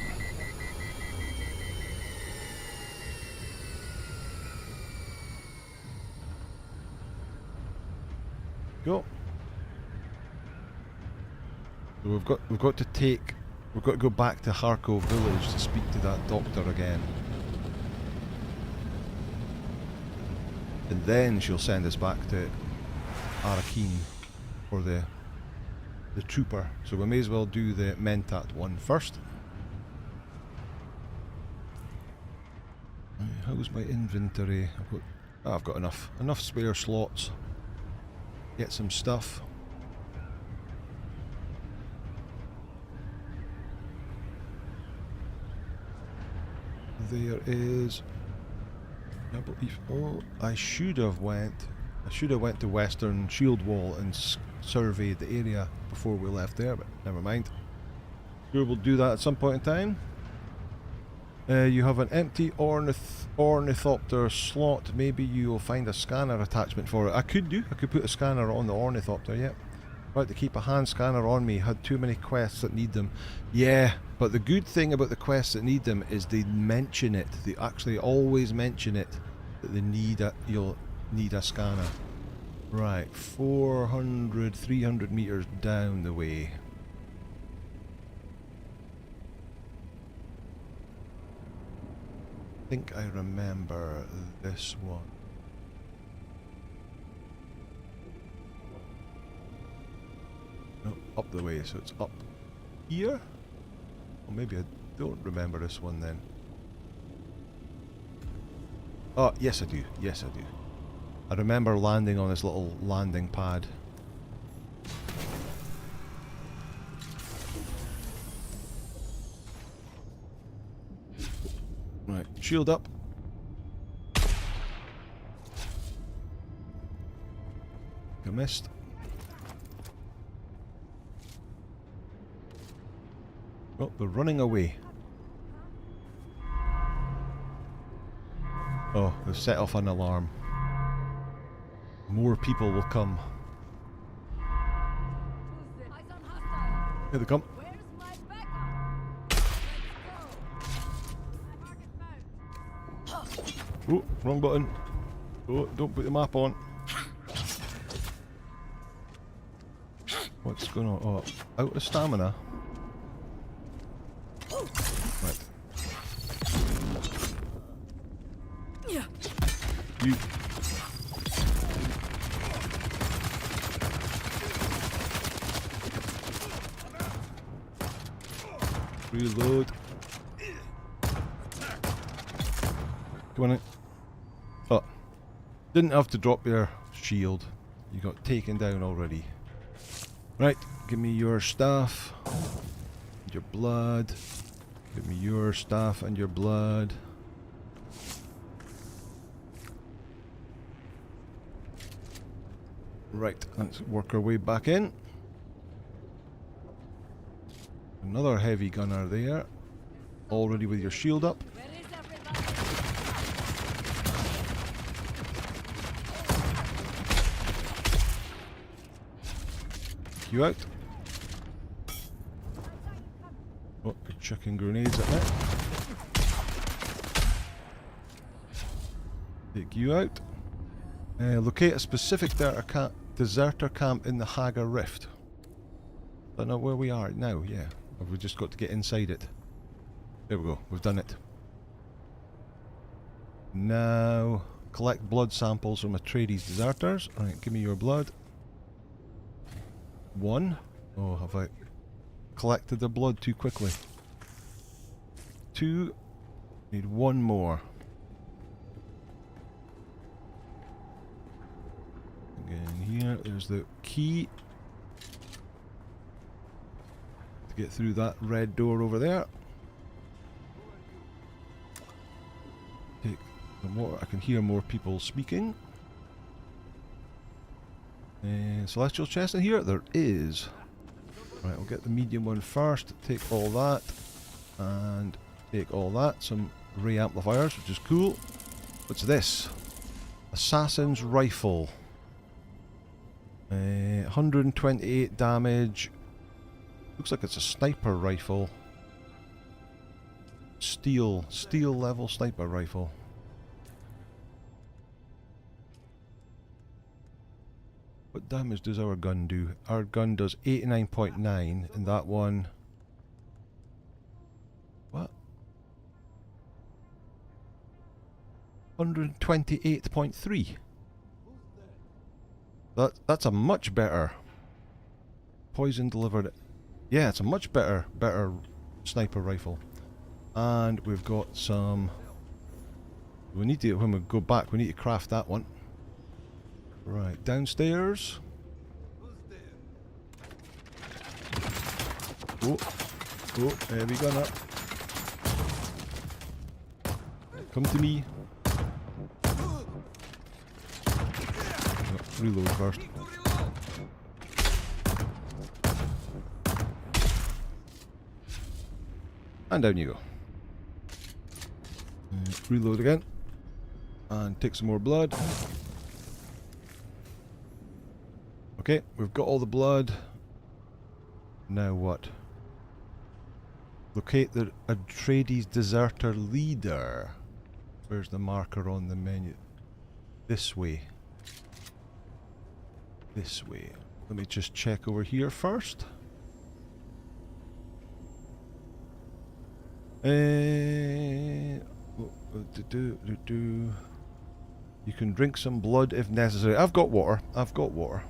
Go. So we've got to go back to Harkov village to speak to that doctor again. And then she'll send us back to Arakeen for the trooper. So we may as well do the Mentat one first. How's my inventory? I've got enough spare slots. Get some stuff. There is, I believe. Oh, I should have went to Western Shield Wall and surveyed the area before we left there, but never mind. Sure, we'll do that at some point in time. You have an empty ornithopter slot. Maybe you'll find a scanner attachment for it. I could put a scanner on the ornithopter, yep. Right, to keep a hand scanner on me. Had too many quests that need them. Yeah, but the good thing about the quests that need them is they mention it. They actually always mention it, that they need a, you'll need a scanner. Right, 400, 300 meters down the way. I think I remember this one. No, up the way, so it's up here? Or maybe I don't remember this one then. Oh, yes I do. Yes I do. I remember landing on this little landing pad. Right, shield up. I missed. Oh, they're running away. Oh, they've set off an alarm. More people will come. Here they come. Oh, wrong button. Oh, don't put the map on. What's going on? Oh, out of stamina. Right. You. Reload. Come on in. Oh. Didn't have to drop your shield. You got taken down already. Right, give me your stuff. Your blood. Give me your stuff and your blood. Right, let's work our way back in. Another heavy gunner there. Already with your shield up. You out. Oh, you're chucking grenades at me. Take you out. Locate a specific deserter camp in the Haga Rift. Don't know where we are now, yeah. We've just got to get inside it. There we go, we've done it. Now, collect blood samples from Areides deserters. Alright, give me your blood. 1. Oh, have I collected the blood too quickly? 2. Need 1 more. Again here, there's the key to get through that red door over there. Take the more, I can hear more people speaking. Celestial chest in here? There is. Right, I'll get the medium one first. Take all that. And take all that. Some ray amplifiers, which is cool. What's this? Assassin's rifle. 128 damage. Looks like it's a sniper rifle. Steel level sniper rifle. What damage does our gun do? Our gun does 89.9 and that one... What? 128.3. That's a much better... Poison delivered... Yeah, it's a much better sniper rifle. And we've got some... We need to, when we go back, we need to craft that one. Right, downstairs. Oh, heavy gunner. Come to me. Reload first. And down you go. Reload again. And take some more blood. Okay, we've got all the blood. Now what? Locate the Areides deserter leader. Where's the marker on the menu? This way. This way. Let me just check over here first. You can drink some blood if necessary. I've got water. I've got water.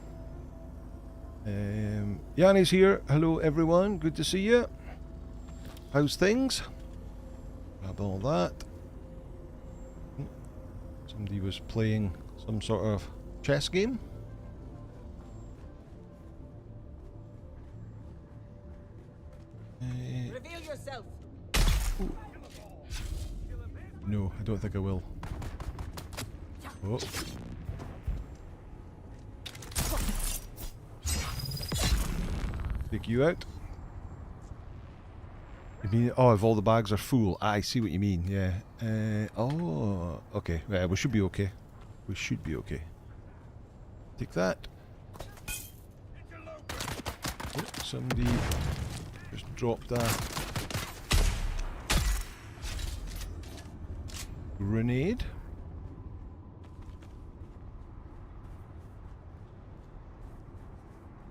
Yanni's here. Hello everyone. Good to see you. How's things? Grab all that. Somebody was playing some sort of chess game. Reveal yourself. No, I don't think I will. Oh. Take you out. You mean, oh, if all the bags are full. I see what you mean, yeah. Oh, okay. Yeah, we should be okay. We should be okay. Take that. Oh, somebody just dropped a grenade.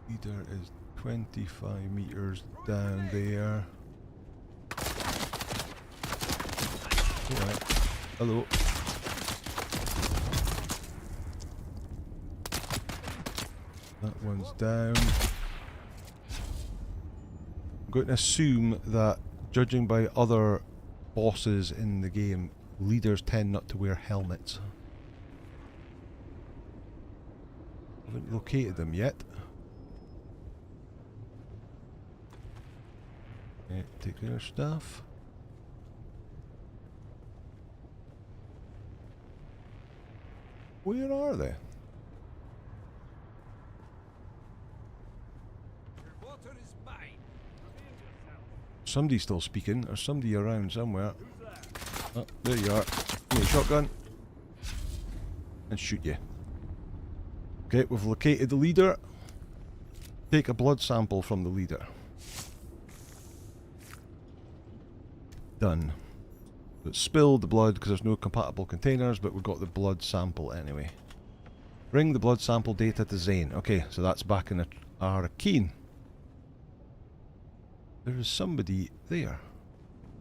Leader is 25 meters down there. Alright. Hello. That one's down. I'm going to assume that, judging by other bosses in the game, leaders tend not to wear helmets. Haven't located them yet. Okay, take their stuff. Where are they? Somebody's still speaking. There's somebody around somewhere. Oh, there you are. Give me a shotgun. And shoot you. Okay, we've located the leader. Take a blood sample from the leader. Done. It spilled the blood because there's no compatible containers, but we've got the blood sample anyway. Bring the blood sample data to Zane. Okay, so that's back in our keen. There is somebody there,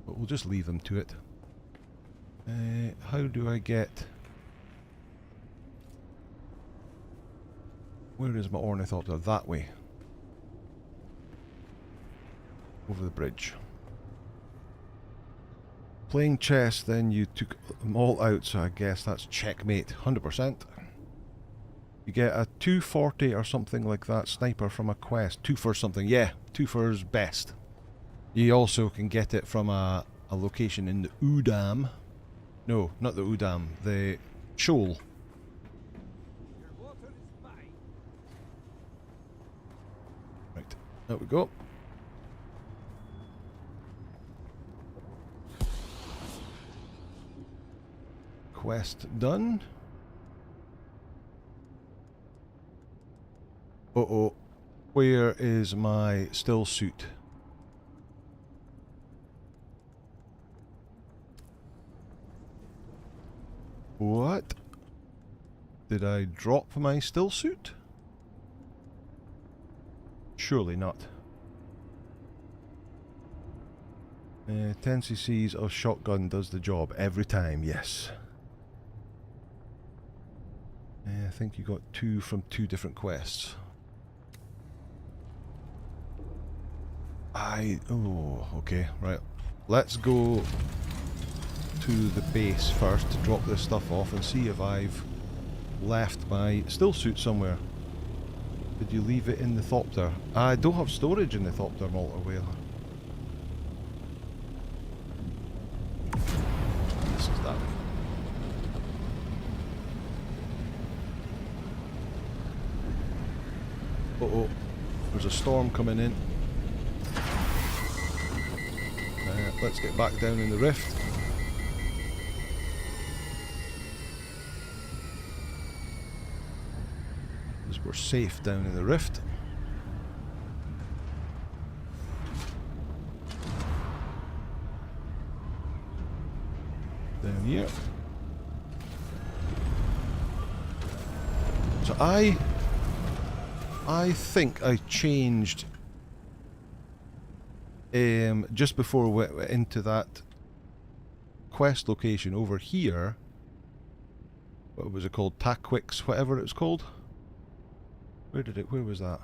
but we'll just leave them to it. How do I get... Where is my ornithopter? That way. Over the bridge. Playing chess, then you took them all out, so I guess that's checkmate. 100%. You get a 240 or something like that sniper from a quest. 2 for something. Yeah, 2 for's best. You also can get it from a location in the Udam. No, not the Udam. The Shoal. Right, there we go. Quest done. Uh-oh. Where is my Stillsuit? What? Did I drop my Stillsuit? Surely not. 10 cc's of shotgun does the job every time, yes. I think you got 2 from 2 different quests. Oh, okay, right. Let's go to the base first to drop this stuff off and see if I've left my Stillsuit somewhere. Did you leave it in the Thopter? I don't have storage in the Thopter, Malta Whale. This is that way. Uh-oh, there's a storm coming in. Let's get back down in the rift. Because we're safe down in the rift. here. So I think I changed just before we went into that quest location over here. What was it called? Taquix, whatever it was called. Where was that?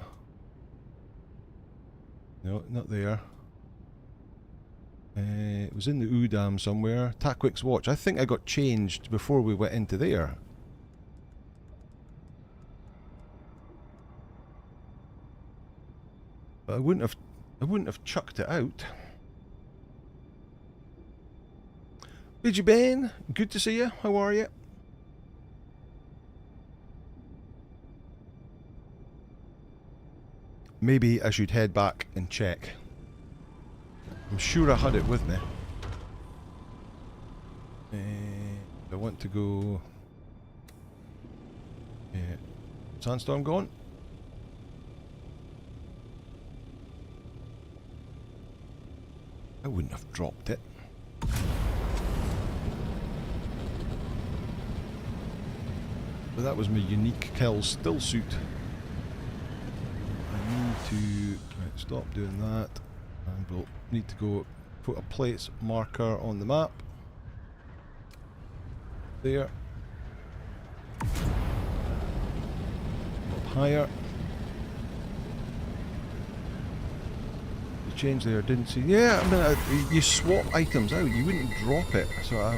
No, not there. It was in the Udam somewhere. Taquix Watch. I think I got changed before we went into there. But I wouldn't have chucked it out. Bidgie Ben, good to see you. How are you? Maybe I should head back and check. I'm sure I had it with me. I want to go... Sandstorm gone? I wouldn't have dropped it. But that was my unique kill Stillsuit. I need to stop doing that, and we'll need to go put a place marker on the map. There. Up higher. The change there, didn't see. Yeah, I mean, you swap items out, you wouldn't drop it. So I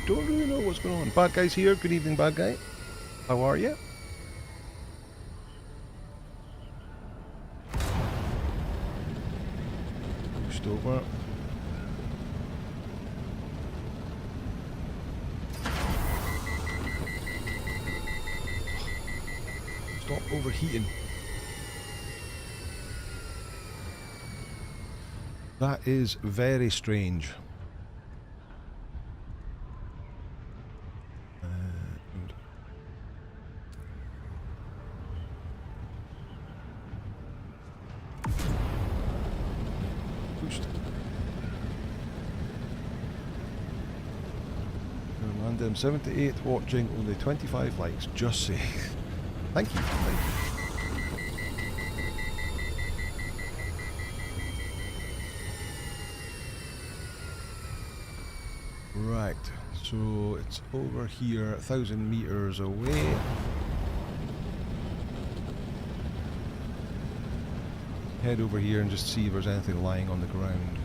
don't really know what's going on. Bad guy's here. Good evening, bad guy. How are you? Pushed over. Stop overheating. That is very strange. Pushed. Random 78 watching, only 25 likes. Just say. Thank you. Thank you. Right, so it's over here, 1,000 meters away. Head over here and just see if there's anything lying on the ground.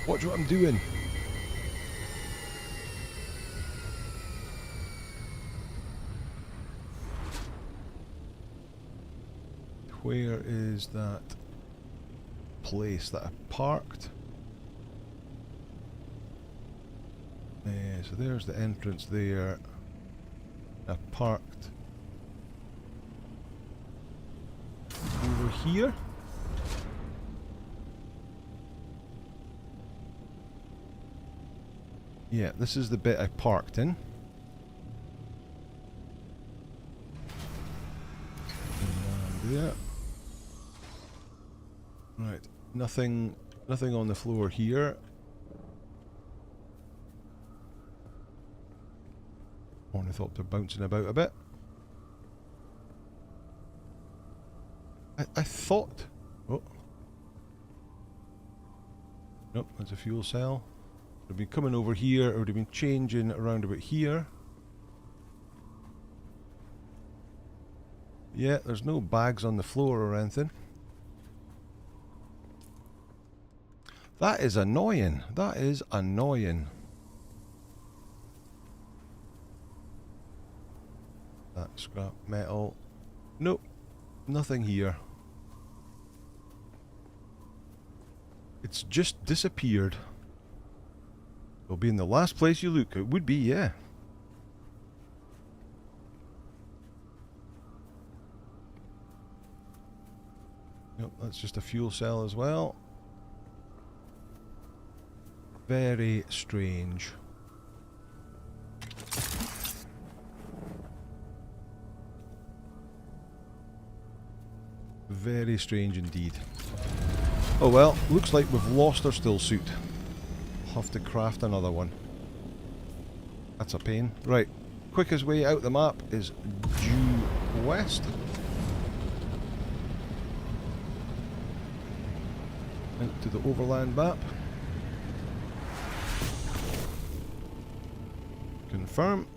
Watch what I'm doing. Where is that place that I parked? So there's the entrance there. I parked over here. Yeah, this is the bit I parked in. And there. Right, nothing on the floor here. Ornithopter bouncing about a bit. I thought... Oh. Nope, that's a fuel cell. Would have been coming over here, or would have been changing around about here. Yeah, there's no bags on the floor or anything. That is annoying. That is annoying. That scrap metal. Nope. Nothing here. It's just disappeared. It'll be in the last place you look. It would be, yeah. Nope, that's just a fuel cell as well. Very strange. Very strange indeed. Oh well, looks like we've lost our Stillsuit. I'll have to craft another one. That's a pain. Right, quickest way out the map is due west. Out to the overland map. Confirm.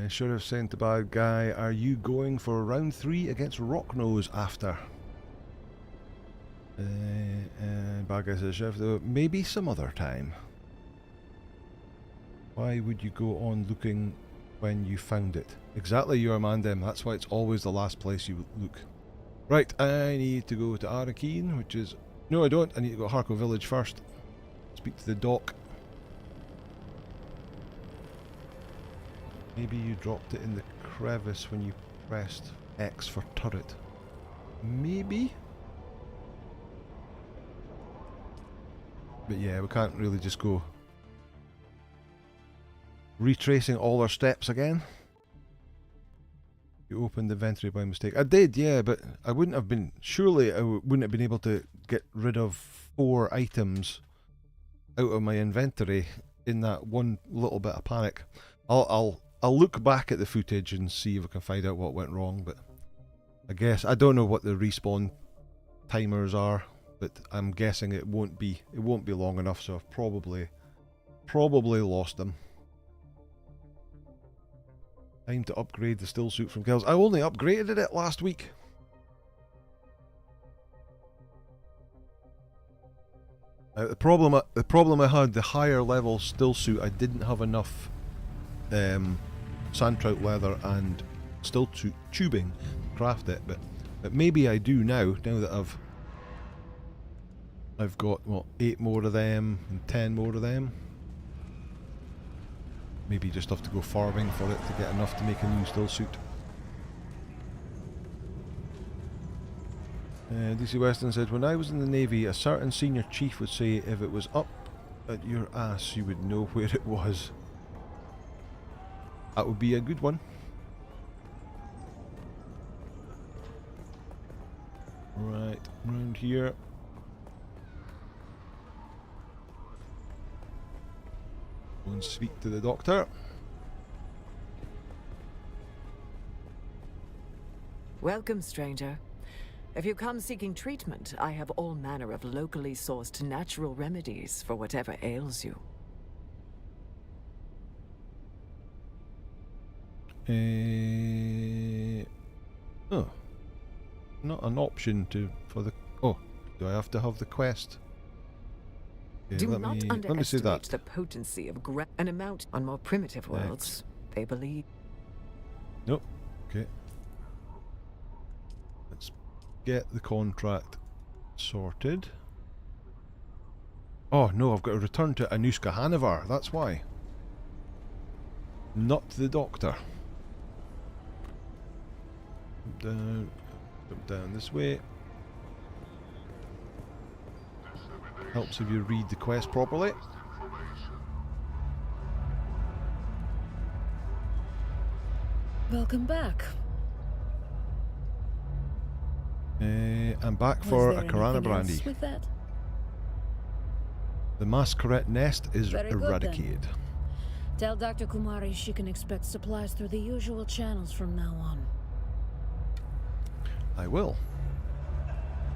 Sheriff sent the bad guy. Are you going for round 3 against Rocknose after? Bad guy says, Sheriff, though, maybe some other time. Why would you go on looking when you found it? Exactly, you are Mandem. That's why it's always the last place you look. Right, I need to go to Areides, which is... No, I don't. I need to go to Harco Village first. Speak to the doc. Maybe you dropped it in the crevice when you pressed X for turret. Maybe? But yeah, we can't really just go retracing all our steps again. You opened the inventory by mistake. I did, yeah, but I wouldn't have been... Surely I wouldn't have been able to get rid of 4 items out of my inventory in that one little bit of panic. I'll look back at the footage and see if I can find out what went wrong, but I guess I don't know what the respawn timers are, but I'm guessing it won't be long enough, so I've probably lost them. Time to upgrade the Stillsuit from Kills. I only upgraded it last week. The problem I had, the higher level Stillsuit, I didn't have enough sandtrout leather and Stillsuit tubing to craft it, but maybe I do now that I've got, what, 8 more of them and 10 more of them. Maybe just have to go farming for it to get enough to make a new Stillsuit. DC Weston said, when I was in the Navy, a certain senior chief would say if it was up at your ass, you would know where it was. That would be a good one. Right, round here. Go and speak to the doctor. Welcome, stranger. If you come seeking treatment, I have all manner of locally sourced natural remedies for whatever ails you. Oh, not an option for the. Oh, do I have to have the quest? Okay, Do let not me see underestimate that. the potency of an amount on more primitive worlds. They believe. Nope. Okay. Let's get the contract sorted. Oh no, I've got to return to Anushka Hanover. That's why. Not the doctor. Jump down this way. Helps if you read the quest properly. Welcome back. I'm back Was for there a Karana anything brandy. else with that? The masquerade nest is Very good, then. eradicated. Tell Dr. Kumari she can expect supplies through the usual channels from now on. I will.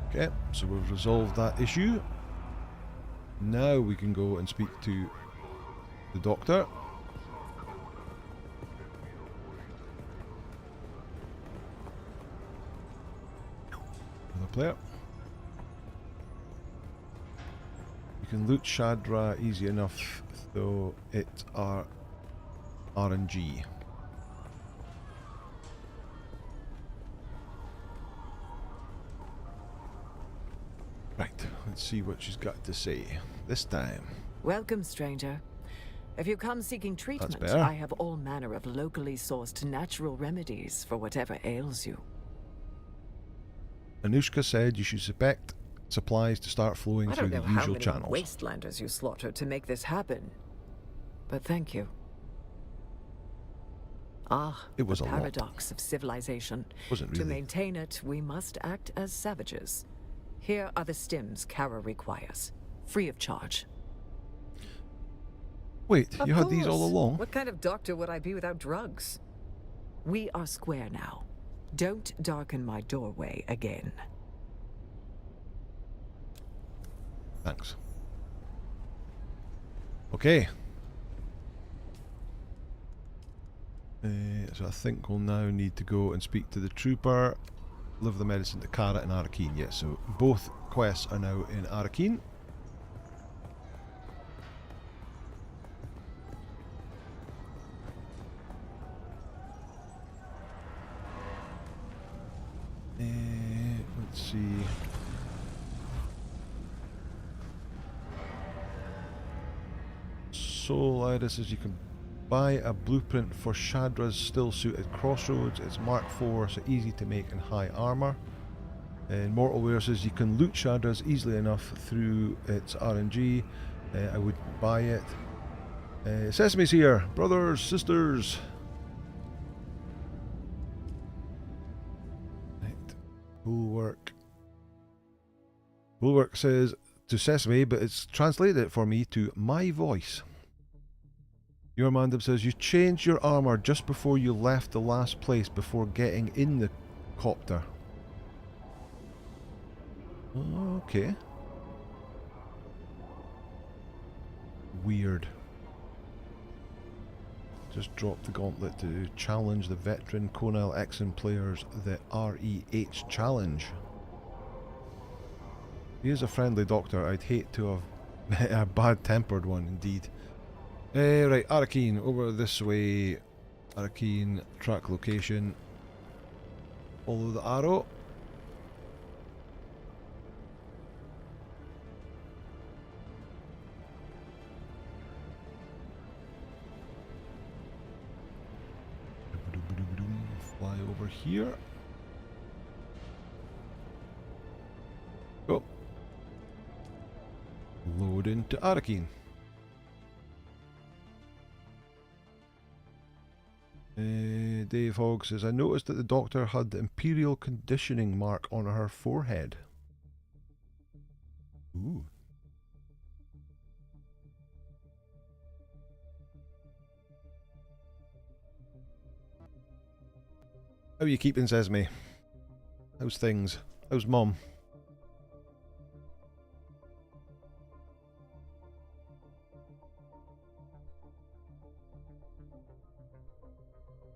Okay, so we've resolved that issue. Now we can go and speak to the doctor. Another player. You can loot Shadra easy enough, though it's RNG. Right, let's see what she's got to say this time. Welcome, stranger. If you come seeking treatment, better. I have all manner of locally sourced natural remedies for whatever ails you. Anushka said you should expect supplies to start flowing I through don't the know how usual many channels. wastelanders you slaughtered to make this happen, but thank you. Ah, It was the a lot. paradox of civilization. Wasn't To really. maintain it, we must act as savages. Here are the stims Kara requires, free of charge. Wait, Of you had these all course. along? What kind of doctor would I be without drugs? We are square now. Don't darken my doorway again. Thanks. Okay. So I think we'll now need to go and speak to the trooper, deliver the medicine to Kara and Arakeen. Yes, so both quests are now in Arakeen. Let's see. Soul Areides says you can buy a blueprint for Shadra's Stillsuit at Crossroads. It's Mark IV, so easy to make in high armor. And Mortal Wear says you can loot Shadra's easily enough through its RNG. I would buy it. Sesame's here, brothers, sisters. Right. Bulwark. Bulwark says to Sesame, but it's translated it for me to my voice. Your Mandem says you changed your armor just before you left the last place before getting in the copter. Okay. Weird. Just dropped the gauntlet to challenge the veteran Conile Exon players, the REH challenge. He is a friendly doctor. I'd hate to have a bad-tempered one, indeed. Right, Arakeen, over this way. Arakeen, track location. Follow the arrow. Fly over here. Go. Load into Arakeen. Dave Hogg says, I noticed that the doctor had the Imperial conditioning mark on her forehead. Ooh. How are you keeping, Sesame? How's things? How's Mom?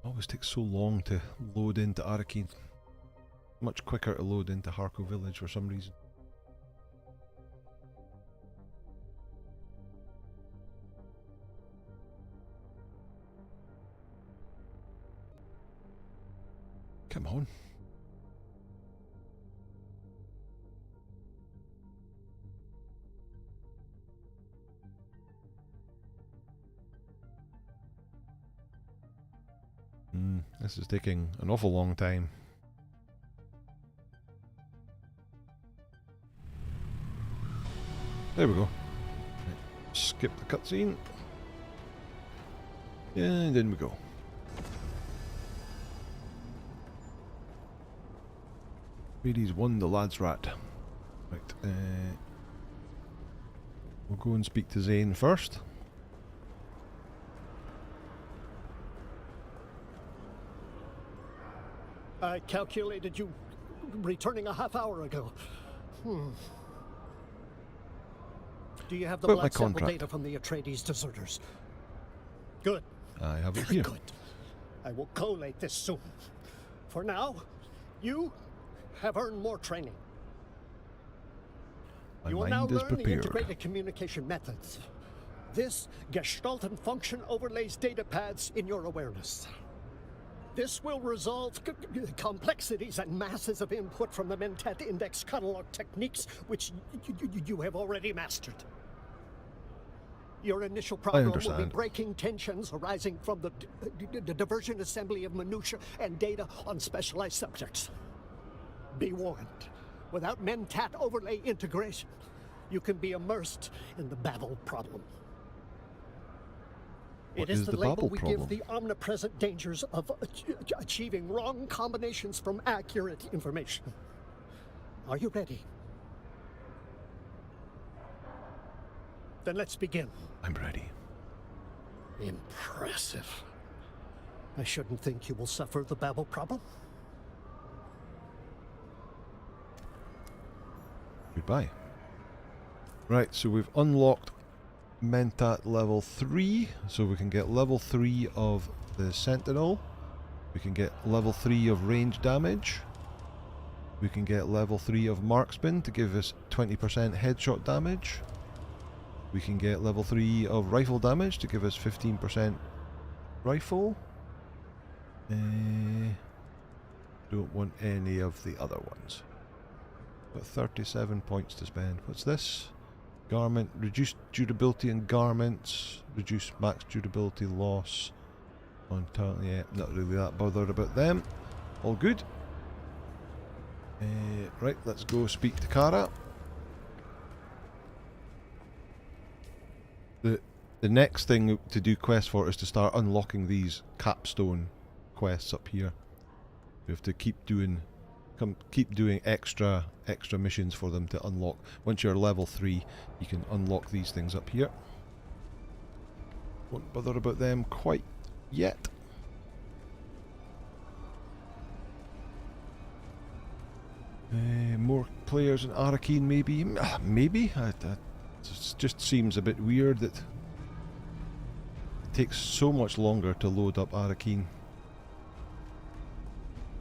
Always takes so long to load into Arakeen. Much quicker to load into Harco Village for some reason. Come on. This is taking an awful long time. There we go. Right. Skip the cutscene. And in we go. Areides won the lad's rat. Right. We'll go and speak to Zane first. I calculated you returning a half hour ago. Do you have the About my blood sample contract. data from the Areides deserters? Good. I have it Very here. good. I will collate this soon. For now, you have earned more training. My You will now mind is learn the prepared. integrated communication methods. This Gestalt and function overlays data paths in your awareness. This will resolve complexities and masses of input from the Mentat index catalog techniques, which you have already mastered. Your initial problem will be understand. breaking tensions arising from the diversion assembly of minutiae and data on specialized subjects. Be warned, without Mentat overlay integration, you can be immersed in the Babel problem. It What is is the the label babble we problem? give the omnipresent dangers of achieving wrong combinations from accurate information. Are you ready? Then let's begin. I'm ready. Impressive. I shouldn't think you will suffer the babble problem. Goodbye. Right, so we've unlocked Mentat level 3, so we can get level 3 of the Sentinel. We can get level 3 of range damage. We can get level 3 of Marksman to give us 20% headshot damage. We can get level 3 of rifle damage to give us 15% rifle. Don't want any of the other ones. Got 37 points to spend. What's this? Garment, reduced durability in garments, reduced max durability loss on talent. Yeah, not really that bothered about them. All good. Right, let's go speak to Kara. The next thing to do quests for is to start unlocking these capstone quests up here. We have to keep doing extra missions for them to unlock. Once you're level 3, you can unlock these things up here. Won't bother about them quite yet. More players in Areides, maybe? Maybe? It just seems a bit weird that it takes so much longer to load up Areides.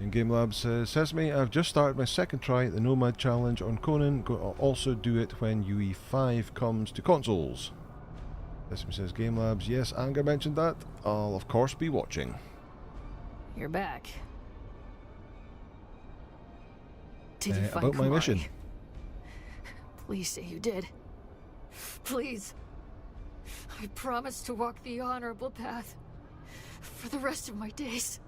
In Game Labs says, Sesame, I've just started my second try at the Nomad Challenge on Conan. I'll also do it when UE5 comes to consoles. Sesame says, Game Labs, yes, Anger mentioned that. I'll of course be watching. You're back. Did you find about my Kumari? mission. Please say you did. Please. I promise to walk the honorable path for the rest of my days.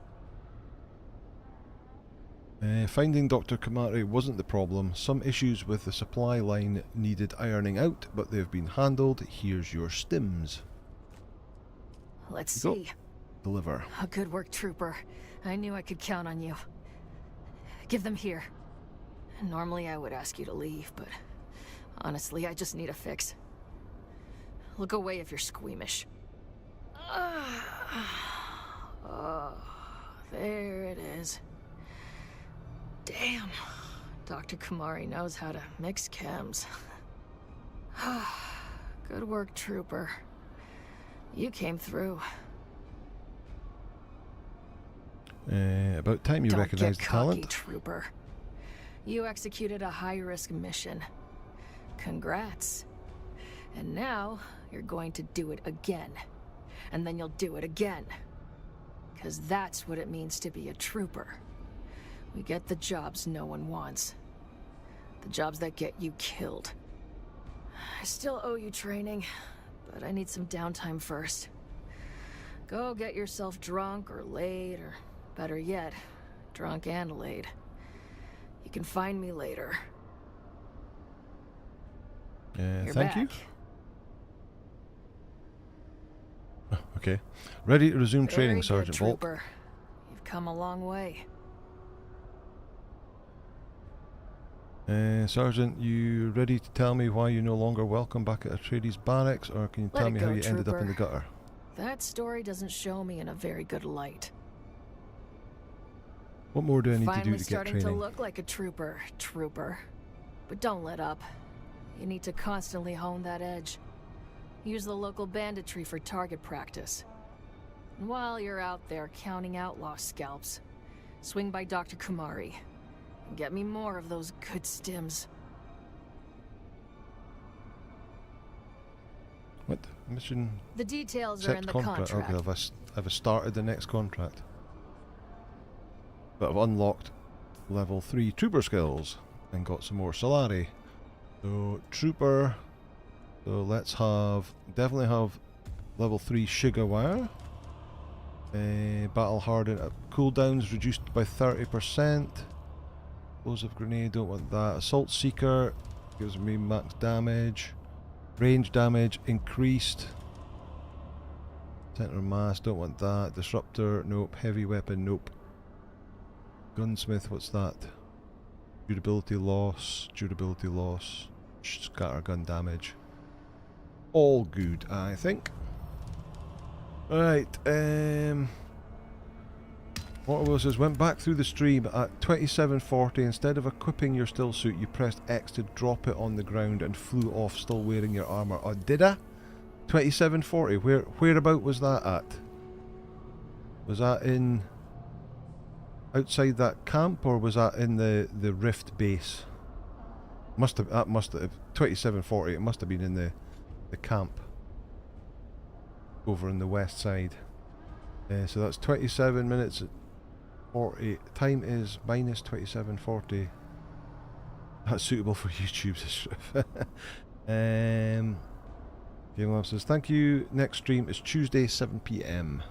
Finding Dr. Kumari wasn't the problem. Some issues with the supply line needed ironing out, but they've been handled. Here's your stims. Let's Go. see. Deliver. A good work, Trooper. I knew I could count on you. Give them here. Normally I would ask you to leave, but honestly, I just need a fix. Look away if you're squeamish. Oh, there it is. Damn. Dr. Kumari knows how to mix chems. Good work, Trooper. You came through. About time you recognized the Don't get cocky, talent. Trooper. You executed a high-risk mission. Congrats. And now, you're going to do it again. And then you'll do it again. 'Cause that's what it means to be a trooper. We get the jobs no one wants. The jobs that get you killed. I still owe you training, but I need some downtime first. Go get yourself drunk or laid, or better yet, drunk and laid. You can find me later. You're Thank back. you. Oh, okay. Ready to resume Very training, good, Sergeant Volk. Trooper. You've come a long way. Sergeant, you ready to tell me why you're no longer welcome back at Areides barracks, or can you Let tell it me how go, you ended up in the Trooper. gutter? That story doesn't show me in a very good light. What more do I need to Finally do to get starting to training? look like a trooper. But don't let up. You need to constantly hone that edge. Use the local banditry for target practice. And while you're out there counting outlaw scalps, swing by Dr. Kumari. And get me more of those good stims. What? Mission The details are in accept the contract. contract. Okay, I've started the next contract. But I've unlocked level 3 trooper skills and got some more salary. So trooper. So let's definitely have level 3 Shigawire. Battle hardened. Cooldowns reduced by 30%. Explosive grenade, don't want that. Assault seeker gives me max damage. Range damage increased. Center of mass, don't want that. Disruptor, nope. Heavy weapon, nope. Gunsmith, what's that? Durability loss, scattergun damage. All good, I think. Right, what was this? Went back through the stream at 2740. Instead of equipping your stillsuit, you pressed X to drop it on the ground and flew off still wearing your armor. Oh, did I? 2740. Whereabout was that at? Was that in outside that camp, or was that in the Rift base? That must have 2740. It must have been in the camp over on the west side. So that's 27 minutes 40. Time is minus 2740. That's suitable for YouTube. Game Lab says, thank you. Next stream is Tuesday, 7 PM.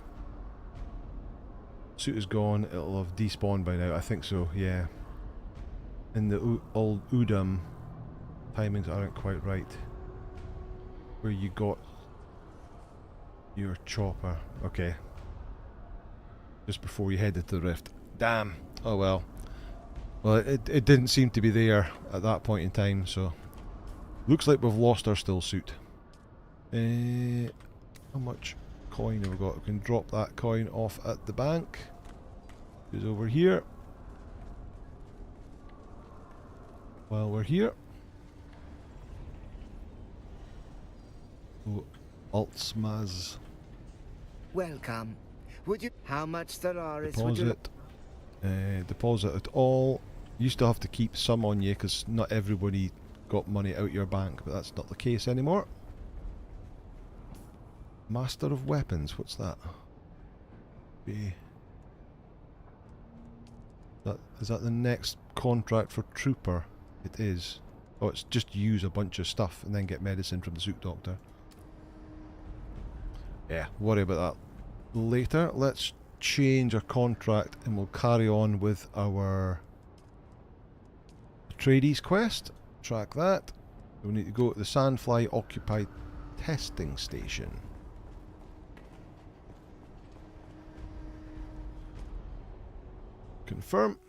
Suit is gone. It'll have despawned by now. I think so, yeah. In the old Udam, timings aren't quite right. Where you got your chopper. Okay. Just before you headed to the Rift. Damn. Oh well. Well, it didn't seem to be there at that point in time, so... Looks like we've lost our stillsuit. How much coin have we got? We can drop that coin off at the bank. It's over here. While we're here. Oh, Altsmaz. Welcome. Would you... How much Stellaris would you... Deposit it all. Used to have to keep some on you because not everybody got money out your bank, but that's not the case anymore. Master of Weapons, what's that? Is that the next contract for Trooper? It is. Oh, it's just use a bunch of stuff and then get medicine from the suit doctor. Yeah, worry about that later. Let's change our contract and we'll carry on with our Areides quest. Track that. We need to go to the Sandfly Occupied Testing Station. Confirm.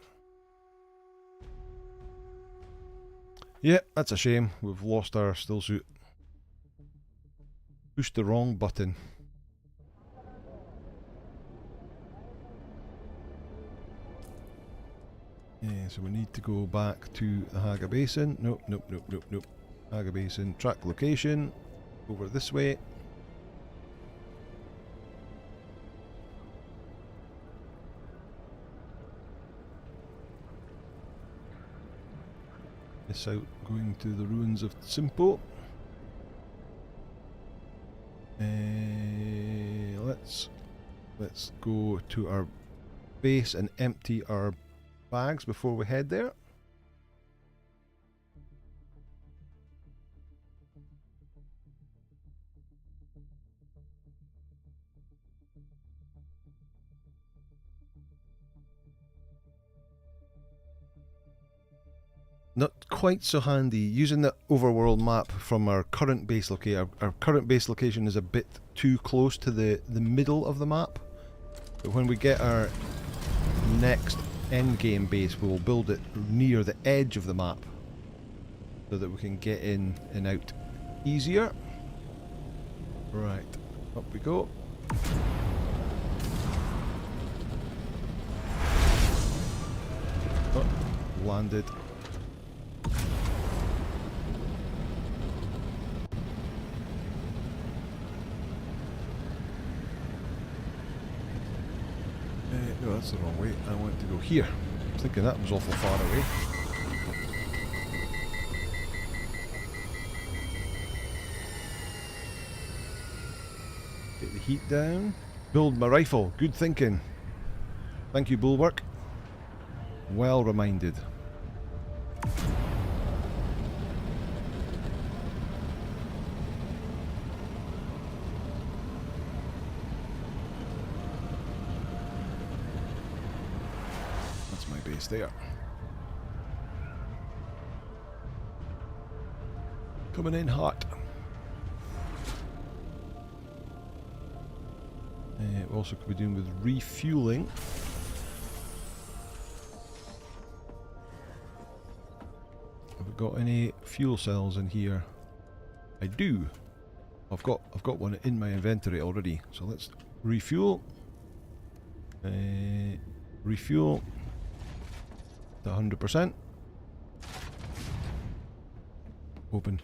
Yeah, that's a shame. We've lost our stillsuit. Pushed the wrong button. Yeah, so we need to go back to the Haga Basin. Nope. Haga Basin, track location. Over this way. This out going to the ruins of Tsimpo. Let's go to our base and empty our bags before we head there. Not quite so handy using the overworld map from our current base location. Our current base location is a bit too close to the middle of the map, but when we get our next endgame base, we will build it near the edge of the map so that we can get in and out easier. Right, up we go. Oh, landed. No, that's the wrong way. I want to go here. I was thinking that was awful far away. Get the heat down. Build my rifle. Good thinking. Thank you, Bulwark. Well reminded. There. Coming in hot. We also could be doing with refueling. Have we got any fuel cells in here? I do. I've got one in my inventory already. So let's refuel. Refuel to 100%. Open.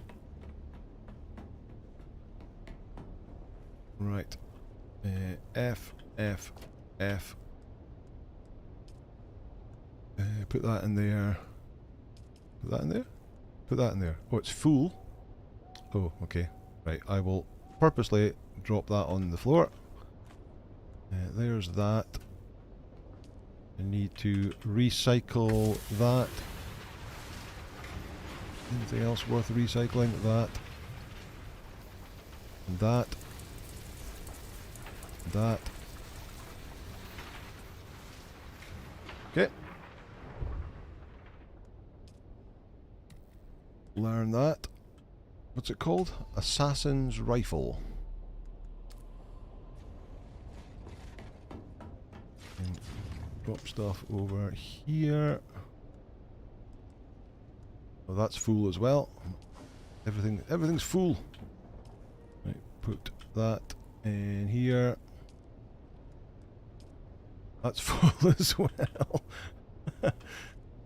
Right. F. Put that in there. Put that in there? Put that in there. Oh, it's full. Oh, okay. Right, I will purposely drop that on the floor. There's that. I need to recycle that. Anything else worth recycling? That. And that. That. Okay. Learn that. What's it called? Assassin's Rifle. And drop stuff over here. Oh, that's full as well. Everything's full. Right, put that in here. That's full as well.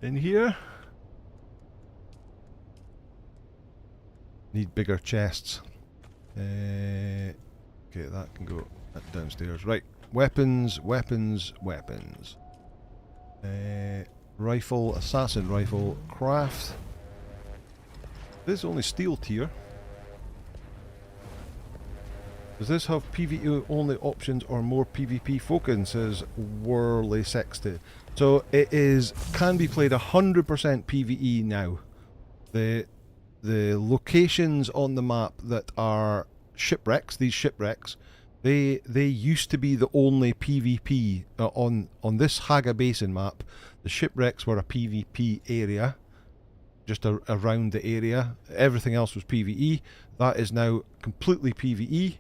In here. Need bigger chests. Okay, that can go downstairs. Right, weapons. Rifle, assassin rifle, craft. This is only steel tier. Does this have PvE only options or more PvP focus? Says Whirly Sexty. So it can be played 100% PvE now. The locations on the map that are shipwrecks, these shipwrecks, they used to be the only PvP on this Haga Basin map. The shipwrecks were a PvP area, just around the area. Everything else was PvE. That is now completely PvE.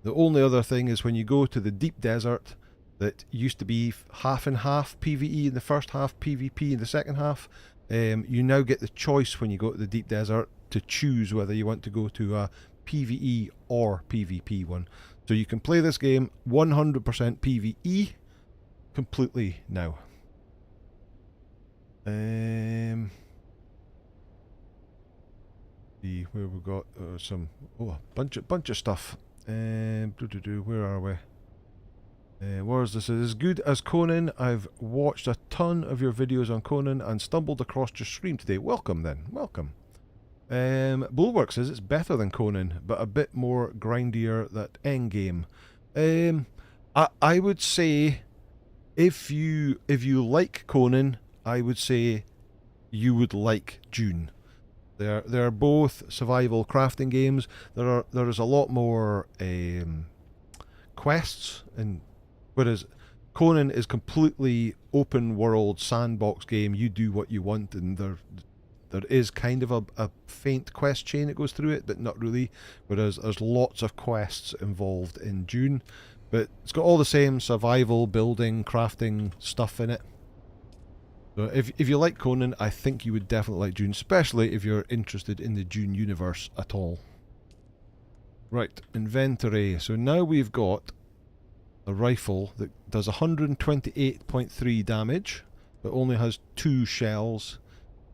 The only other thing is when you go to the deep desert, that used to be half and half PvE in the first half, PvP in the second half. You now get the choice when you go to the deep desert to choose whether you want to go to a PvE or PvP one. So you can play this game 100% PvE completely now. See where we got some a bunch of stuff. Where are we? Where's this? As good as Conan. I've watched a ton of your videos on Conan and stumbled across your stream today. Welcome then, welcome. Bulwark says it's better than Conan, but a bit more grindier that endgame. I would say if you like Conan, I would say you would like Dune. They're both survival crafting games. There is a lot more quests, and whereas Conan is completely open world sandbox game. You do what you want, and there is kind of a faint quest chain that goes through it, but not really. Whereas there's lots of quests involved in Dune, but it's got all the same survival, building, crafting stuff in it. So if you like Conan, I think you would definitely like Dune, especially if you're interested in the Dune universe at all. Right, inventory. So now we've got a rifle that does 128.3 damage, but only has 2 shells.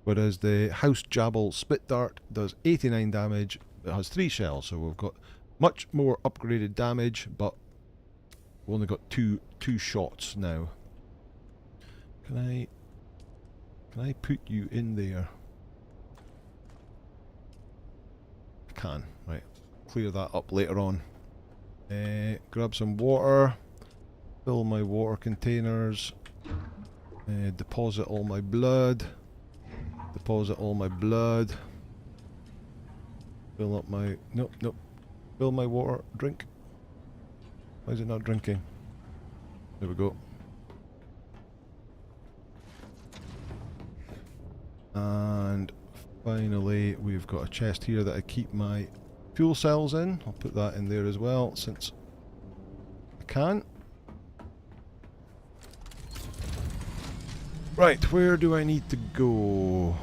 Whereas the House Jabal Spit Dart does 89 damage, it has 3 shells, so we've got much more upgraded damage, but we've only got two shots now. Can I put you in there? I can, right. Clear that up later on. Grab some water, fill my water containers, deposit all my blood. Deposit all my blood. Fill up my... Nope. Fill my water. Drink. Why is it not drinking? There we go. And finally, we've got a chest here that I keep my fuel cells in. I'll put that in there as well, since I can. Right, where do I need to go?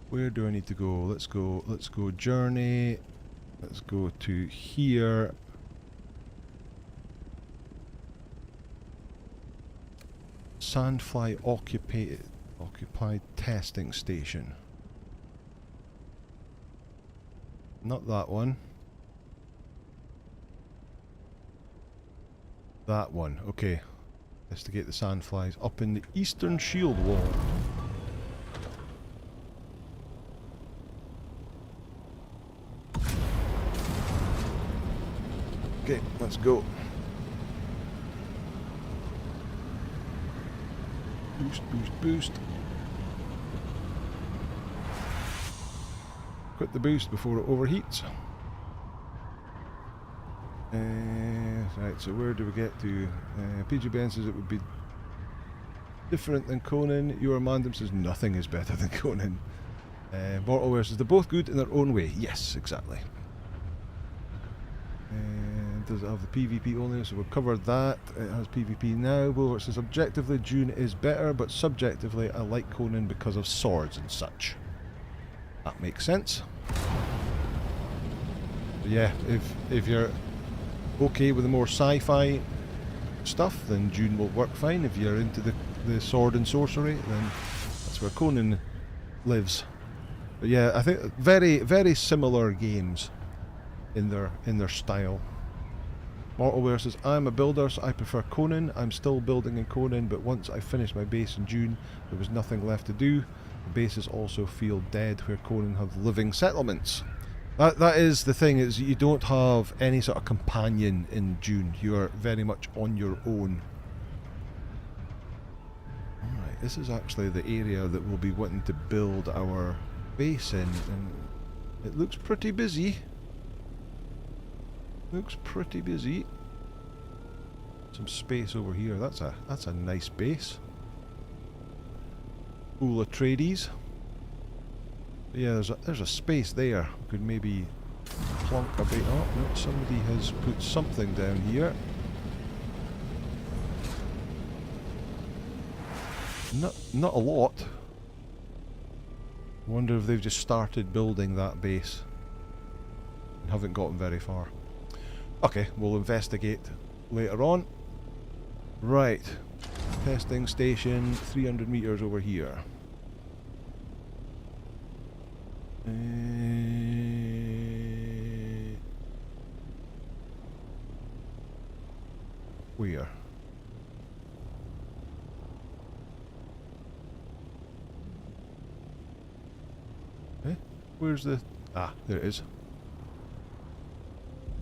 Where do I need to go? Let's go journey. Let's go to here. Sandfly occupied testing station. Not that one. That one, okay. Investigate the sandflies up in the eastern shield wall. Okay, let's go. Boost, boost, boost. Quit the boost before it overheats. Right, so where do we get to? PG Ben says it would be different than Conan. Your Mandem says nothing is better than Conan. Mortalware says they're both good in their own way. Yes, exactly. Does it have the PvP only? So we've covered that. It has PvP now. Bulwark says objectively Dune is better, but subjectively I like Conan because of swords and such. That makes sense. But yeah, if you're okay with the more sci-fi stuff, then Dune will work fine. If you're into the sword and sorcery, then that's where Conan lives. But yeah, I think very, very similar games in their style. Mortalware says, I'm a builder, so I prefer Conan. I'm still building in Conan, but once I finished my base in Dune, there was nothing left to do. The bases also feel dead where Conan have living settlements. That is the thing, is you don't have any sort of companion in Dune. You are very much on your own. Alright, this is actually the area that we'll be wanting to build our base in, and it looks pretty busy. Looks pretty busy. Some space over here. That's a nice base. Full Areides. Yeah, there's a space there. We could maybe plonk a bit. Oh no, somebody has put something down here. Not a lot. Wonder if they've just started building that base and haven't gotten very far. Okay, we'll investigate later on. Right, testing station 300 meters over here. Where? Eh? Where's the... Ah, there it is.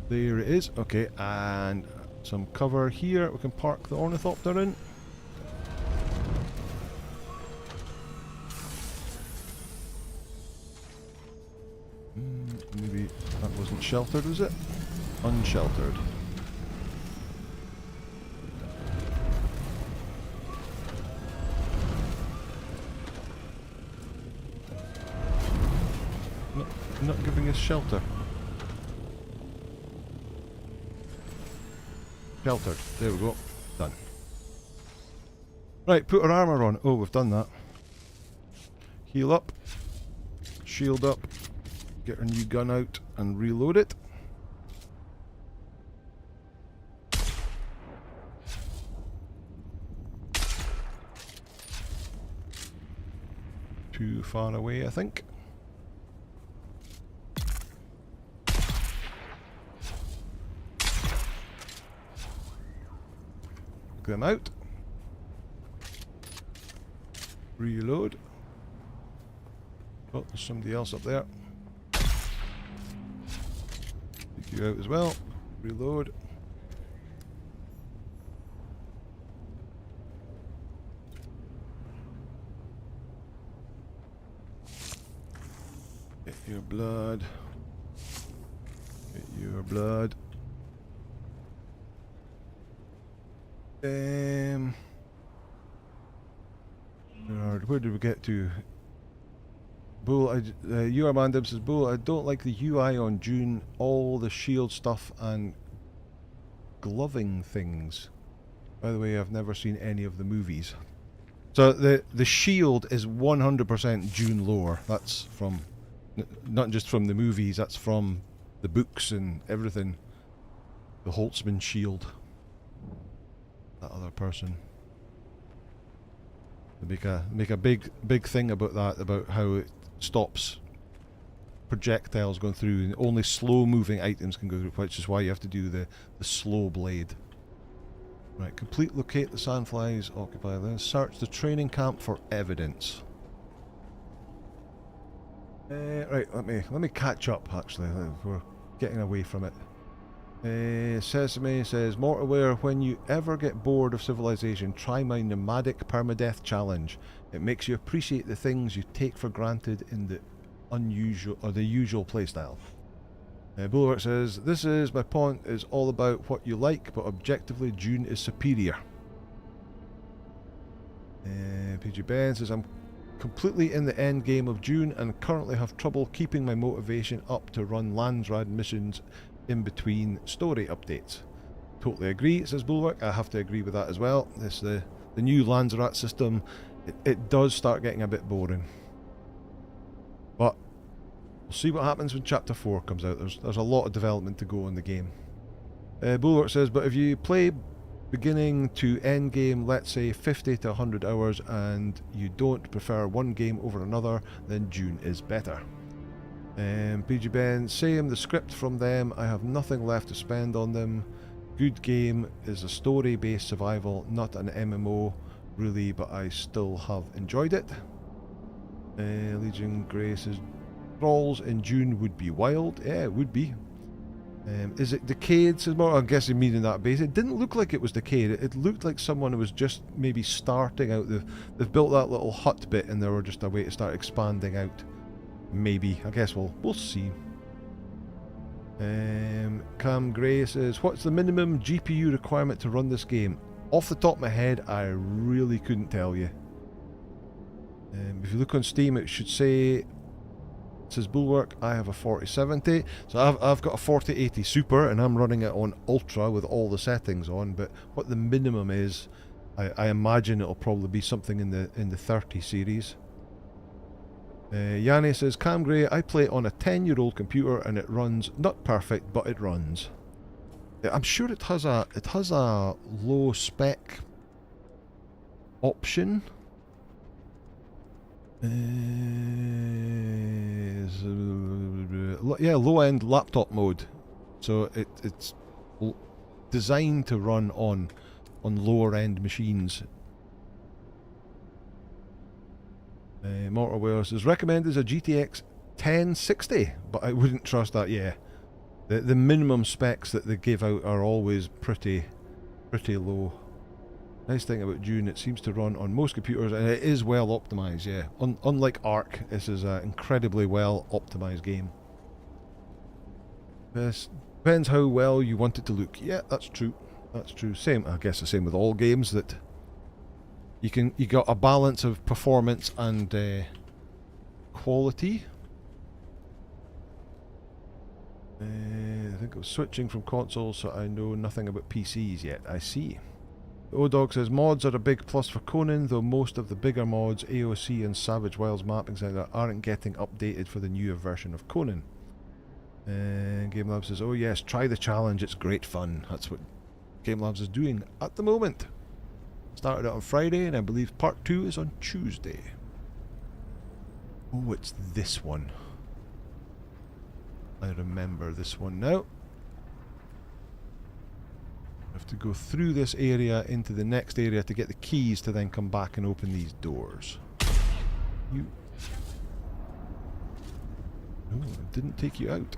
There it is. Okay, and some cover here. We can park the ornithopter in. Maybe that wasn't sheltered, was it? Unsheltered. Not giving us shelter. Sheltered. There we go. Done. Right, put our armour on. Oh, we've done that. Heal up. Shield up. Get our new gun out and reload it. Too far away, I think. Them out. Reload. Oh, there's somebody else up there. Take you out as well. Reload. Get your blood. Get your blood. Where did we get to? Bull, Mandem says, Bull, I don't like the UI on Dune, all the shield stuff and gloving things. By the way, I've never seen any of the movies. So the shield is 100% Dune lore. That's from not just from the movies. That's from the books and everything. The Holtzman shield. That other person. They make a big thing about that, about how it stops projectiles going through, and only slow moving items can go through, which is why you have to do the slow blade. Right, complete locate the sandflies, occupy this, search the training camp for evidence. Right, let me catch up actually, we're getting away from it. Sesame says, more aware, when you ever get bored of civilization, try my nomadic permadeath challenge. It makes you appreciate the things you take for granted in the unusual or the usual playstyle. Bulwark says, this is my point, is all about what you like, but objectively Dune is superior. PG Ben says, I'm completely in the end game of Dune and currently have trouble keeping my motivation up to run Landsrad missions in between story updates. Totally agree, says Bulwark. I have to agree with that as well. This the new Landsrat system, it does start getting a bit boring. But we'll see what happens when Chapter 4 comes out. There's a lot of development to go in the game. Bulwark says, but if you play beginning to end game, let's say 50 to 100 hours, and you don't prefer one game over another, then Dune is better. PG Ben, same, the script from them, I have nothing left to spend on them. Good game is a story-based survival, not an MMO, really, but I still have enjoyed it. Legion Grey says, Thralls in Dune would be wild. Yeah, it would be. Is it Decayed? Says more. I'm guessing meaning that base. It didn't look like it was Decayed. It looked like someone who was just maybe starting out. They've built that little hut bit and they were just a way to start expanding out. Maybe. I guess we'll see. Cam Gray says, what's the minimum GPU requirement to run this game? Off the top of my head, I really couldn't tell you. If you look on Steam, it should say, it says Bulwark, I have a 4070. So I've got a 4080 Super and I'm running it on Ultra with all the settings on, but what the minimum is, I imagine it'll probably be something in the 30 series. Yanni says, Cam Gray, I play on a 10-year-old computer and it runs not perfect, but it runs. I'm sure it has a low spec option. Yeah, low end laptop mode. So it's designed to run on lower end machines. Mortal Wales is recommended as a GTX 1060, but I wouldn't trust that. Yeah, the minimum specs that they give out are always pretty low. Nice thing about Dune, it seems to run on most computers and it is well optimized. Yeah, unlike Ark, this is an incredibly well optimized game. This depends how well you want it to look. Yeah, that's true. That's true. Same, I guess the same with all games, that you got a balance of performance and quality. I think I was switching from consoles, so I know nothing about PCs yet. I see. O-Dog says, mods are a big plus for Conan, though most of the bigger mods, AOC and Savage Wilds mapping, etc., aren't getting updated for the newer version of Conan. GameLabs says, oh yes, try the challenge, it's great fun. That's what GameLabs is doing at the moment. Started it on Friday, and I believe part 2 is on Tuesday. Oh, it's this one. I remember this one now. I have to go through this area into the next area to get the keys to then come back and open these doors. You... No, it didn't take you out.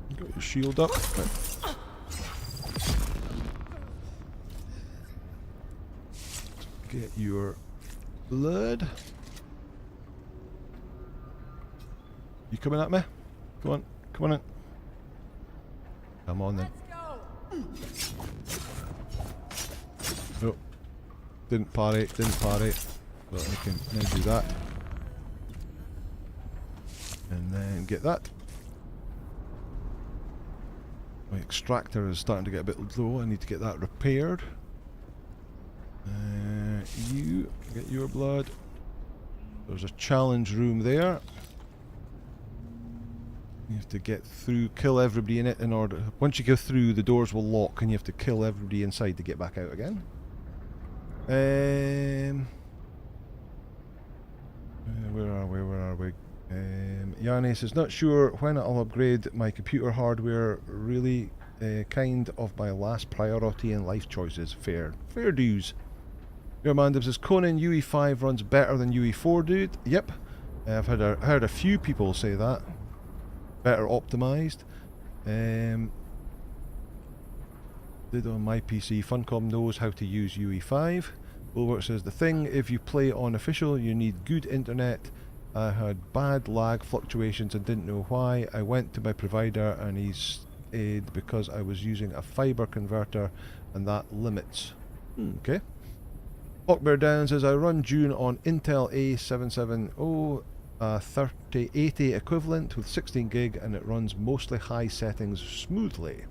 You got your shield up. Right. Get your blood. You coming at me? Come on, come on in. Come on then. Oh, didn't parry, but I can now do that. And then get that. My extractor is starting to get a bit low. I need to get that repaired. You get your blood. There's a challenge room there. You have to get through, kill everybody in it in order. Once you go through, the doors will lock and you have to kill everybody inside to get back out again. Where are we? Yanni says, not sure when I'll upgrade my computer hardware. Really kind of my last priority in life choices. Fair dues. Your man says, Conan UE5 runs better than UE4, dude. Yep. I've heard a few people say that. Better optimized. Did on my PC. Funcom knows how to use UE5. Bulwark says, the thing, if you play on official, you need good internet. I had bad lag fluctuations and didn't know why. I went to my provider and he's aid because I was using a fiber converter and that limits. Okay. Hawkbear Down says, I run Dune on Intel A770 3080 equivalent with 16 gig and it runs mostly high settings smoothly.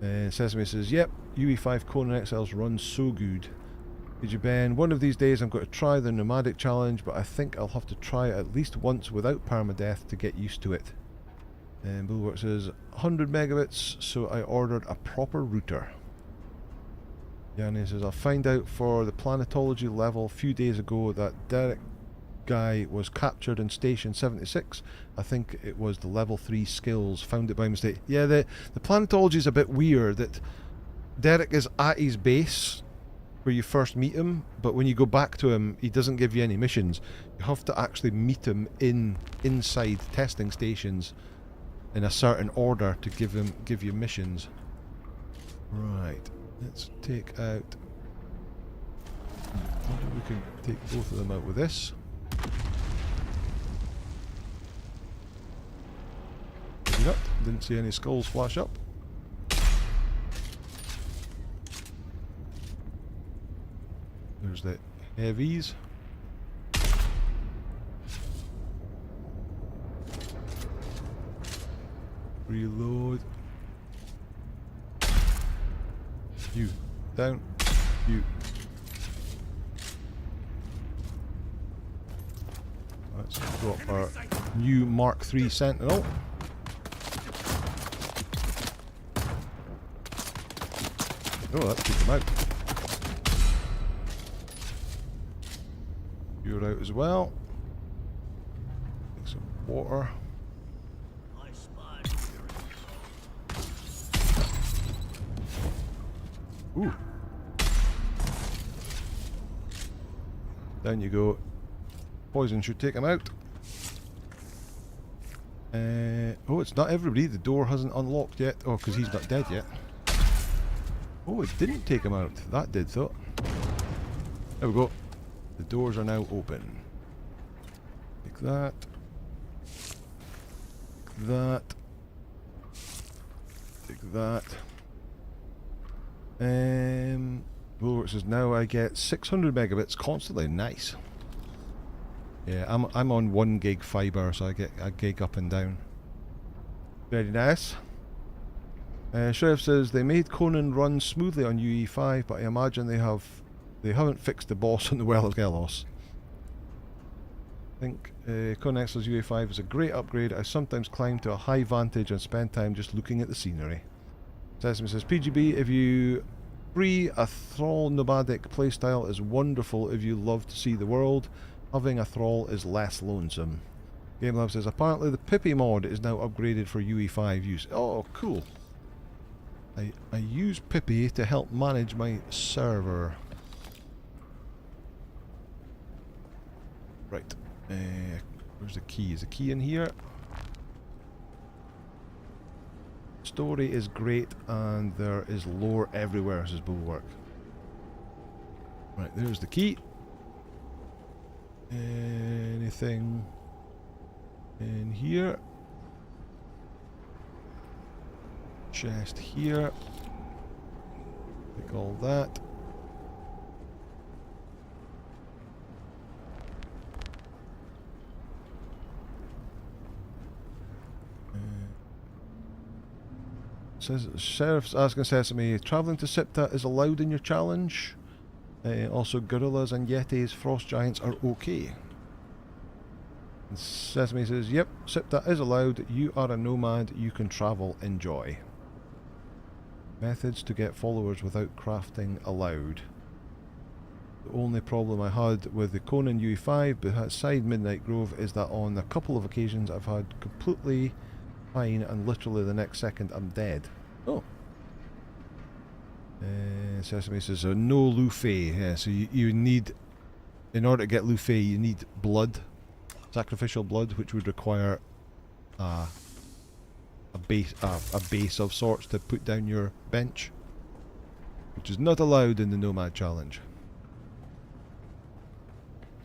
Sesame says, yep, UE5 Conan XLs run so good. Did you, Ben? One of these days I'm going to try the nomadic challenge, but I think I'll have to try it at least once without permadeath to get used to it. And Bulwark says 100 megabits, so I ordered a proper router. Yanni says, I'll find out for the planetology level a few days ago that Derek guy was captured in Station 76. I think it was the level 3 skills, found it by mistake. Yeah, the planetology is a bit weird that Derek is at his base where you first meet him, but when you go back to him, he doesn't give you any missions. You have to actually meet him inside testing stations in a certain order to give you missions. Right, let's take out. I wonder if we can take both of them out with this. Maybe not. Didn't see any skulls flash up. There's the heavies. Reload. You. Down. You. Let's drop our new Mark III Sentinel. Oh, that took him out. You're out as well. Take some water. Ooh. Down you go. Poison should take him out. Oh, it's not everybody. The door hasn't unlocked yet. Oh, because he's not dead yet. Oh, it didn't take him out. That did, though. There we go. The doors are now open. Take that. Take that. Take that. Bulwark says now I get 600 megabits constantly. Nice. Yeah, I'm on 1 gig fiber, so I get a gig up and down. Very nice. Sheriff says they made Conan run smoothly on UE5, but I imagine they haven't fixed the boss on the Well of Gelos. I think Conan XL's UE5 is a great upgrade. I sometimes climb to a high vantage and spend time just looking at the scenery. Sesame says PGB, if you free a thrall nomadic playstyle is wonderful if you love to see the world. Having a thrall is less lonesome. GameLab says apparently the Pippi mod is now upgraded for UE5 use. Oh, cool. I use Pippi to help manage my server. Right. Where's the key? Is the key in here? Story is great and there is lore everywhere, says Bulwark. Right, there's the key. Anything in here? Chest here. Take all that. Says Sheriff's asking Sesame, travelling to Sipta is allowed in your challenge. Also, gorillas and yetis, frost giants are okay. And Sesame says, yep, Sipta is allowed. You are a nomad. You can travel. Enjoy. Methods to get followers without crafting allowed. The only problem I had with the Conan UE5 beside Midnight Grove is that on a couple of occasions I've had completely fine and literally the next second I'm dead. Oh. Sesame says, so no Luffy. Yeah, so you need, in order to get Luffy, you need blood. Sacrificial blood, which would require a base of sorts to put down your bench. Which is not allowed in the Nomad Challenge.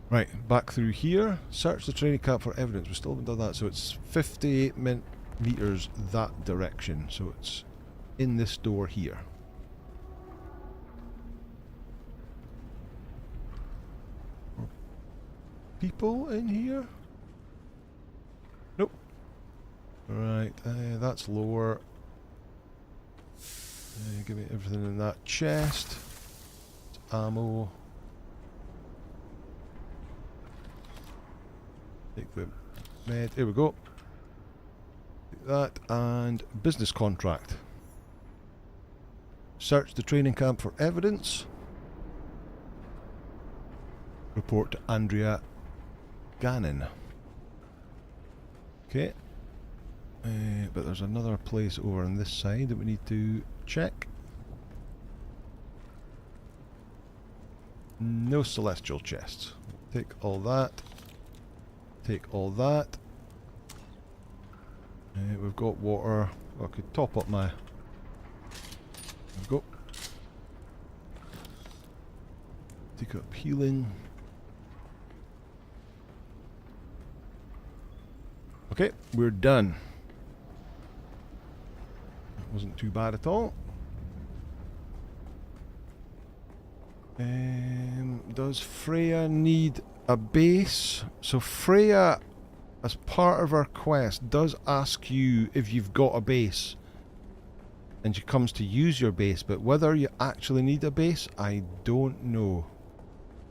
Right, back through here. Search the training camp for evidence. We still haven't done that, so it's 58 meters that direction. So it's in this door here. People in here? Nope. Right, that's lower. Give me everything in that chest. It's ammo. Take the med. Here we go. Take that and business contract. Search the training camp for evidence. Report to Andrea Gannon. Okay. But there's another place over on this side that we need to check. No celestial chests. Take all that. Take all that. We've got water. I could top up my... There we go. Take up healing. Okay, we're done. That wasn't too bad at all. Does Freya need a base? So Freya, as part of her quest, does ask you if you've got a base. And she comes to use your base, but whether you actually need a base, I don't know.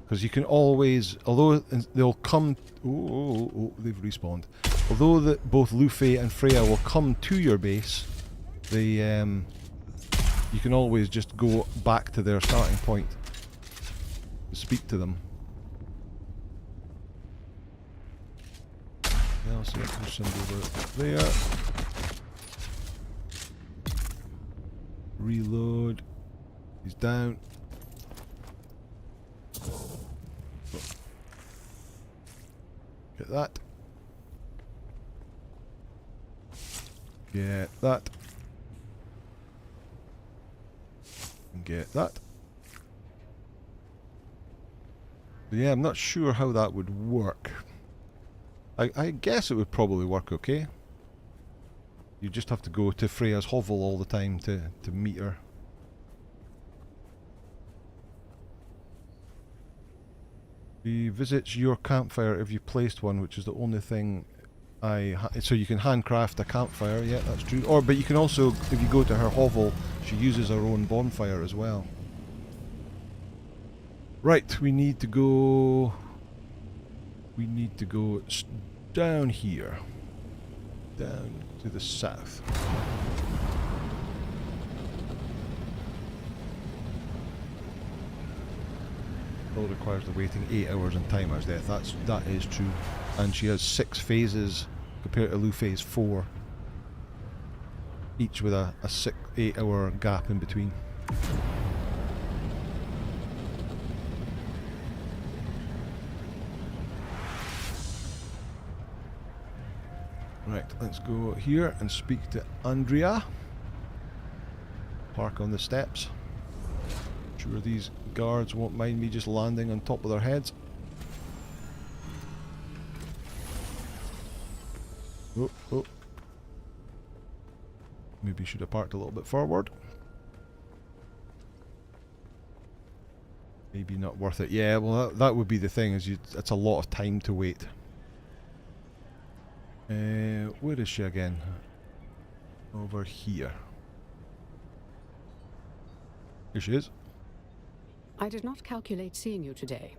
Because you can always, although they'll come... Oh, they've respawned. Although both Luffy and Freya will come to your base, they, you can always just go back to their starting point. Speak to them. I'll see if there's somebody over there. Reload. He's down. Get that. Get that. And get that. But yeah, I'm not sure how that would work. I guess it would probably work okay. You just have to go to Freya's hovel all the time to meet her. Visits your campfire if you placed one, which is the only thing so you can handcraft a campfire, yeah, that's true. But you can also, if you go to her hovel, she uses her own bonfire as well. Right, we need to go down here. Down to the south. All requires the waiting 8 hours and timer's death. That is true. And she has 6 phases compared to Luffy's 4. Each with a 8 hour gap in between. Right, let's go here and speak to Andrea. Park on the steps. Sure these guards won't mind me just landing on top of their heads. Oh. Maybe should have parked a little bit forward. Maybe not worth it. Yeah, well that would be the thing, is it's a lot of time to wait. Where is she again? Over here. Here she is. I did not calculate seeing you today.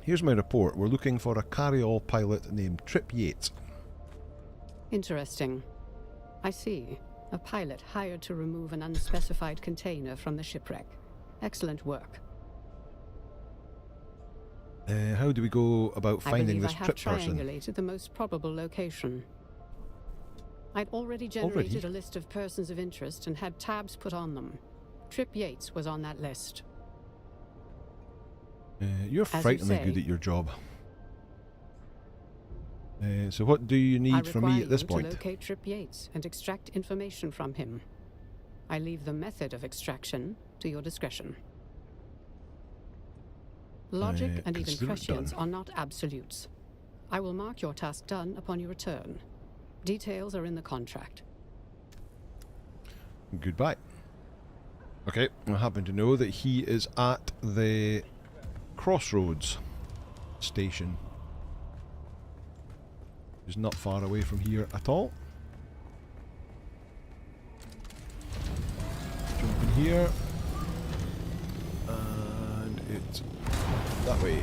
Here's my report. We're looking for a carry-all pilot named Trip Yates. Interesting. I see. A pilot hired to remove an unspecified container from the shipwreck. Excellent work. How do we go about finding this I Trip have person? triangulated the most probable location. I'd already generated a list of persons of interest and had tabs put on them. Trip Yates was on that list. You're frighteningly good at your job. So what do you need from me at this point? To locate Trip Yates and extract information from him. I leave the method of extraction to your discretion. Logic and even consider it prescience done. are not absolutes. I will mark your task done upon your return. Details are in the contract. Goodbye. Okay, I happen to know that he is at the Crossroads station. He's not far away from here at all. Jump in here. And it's that way.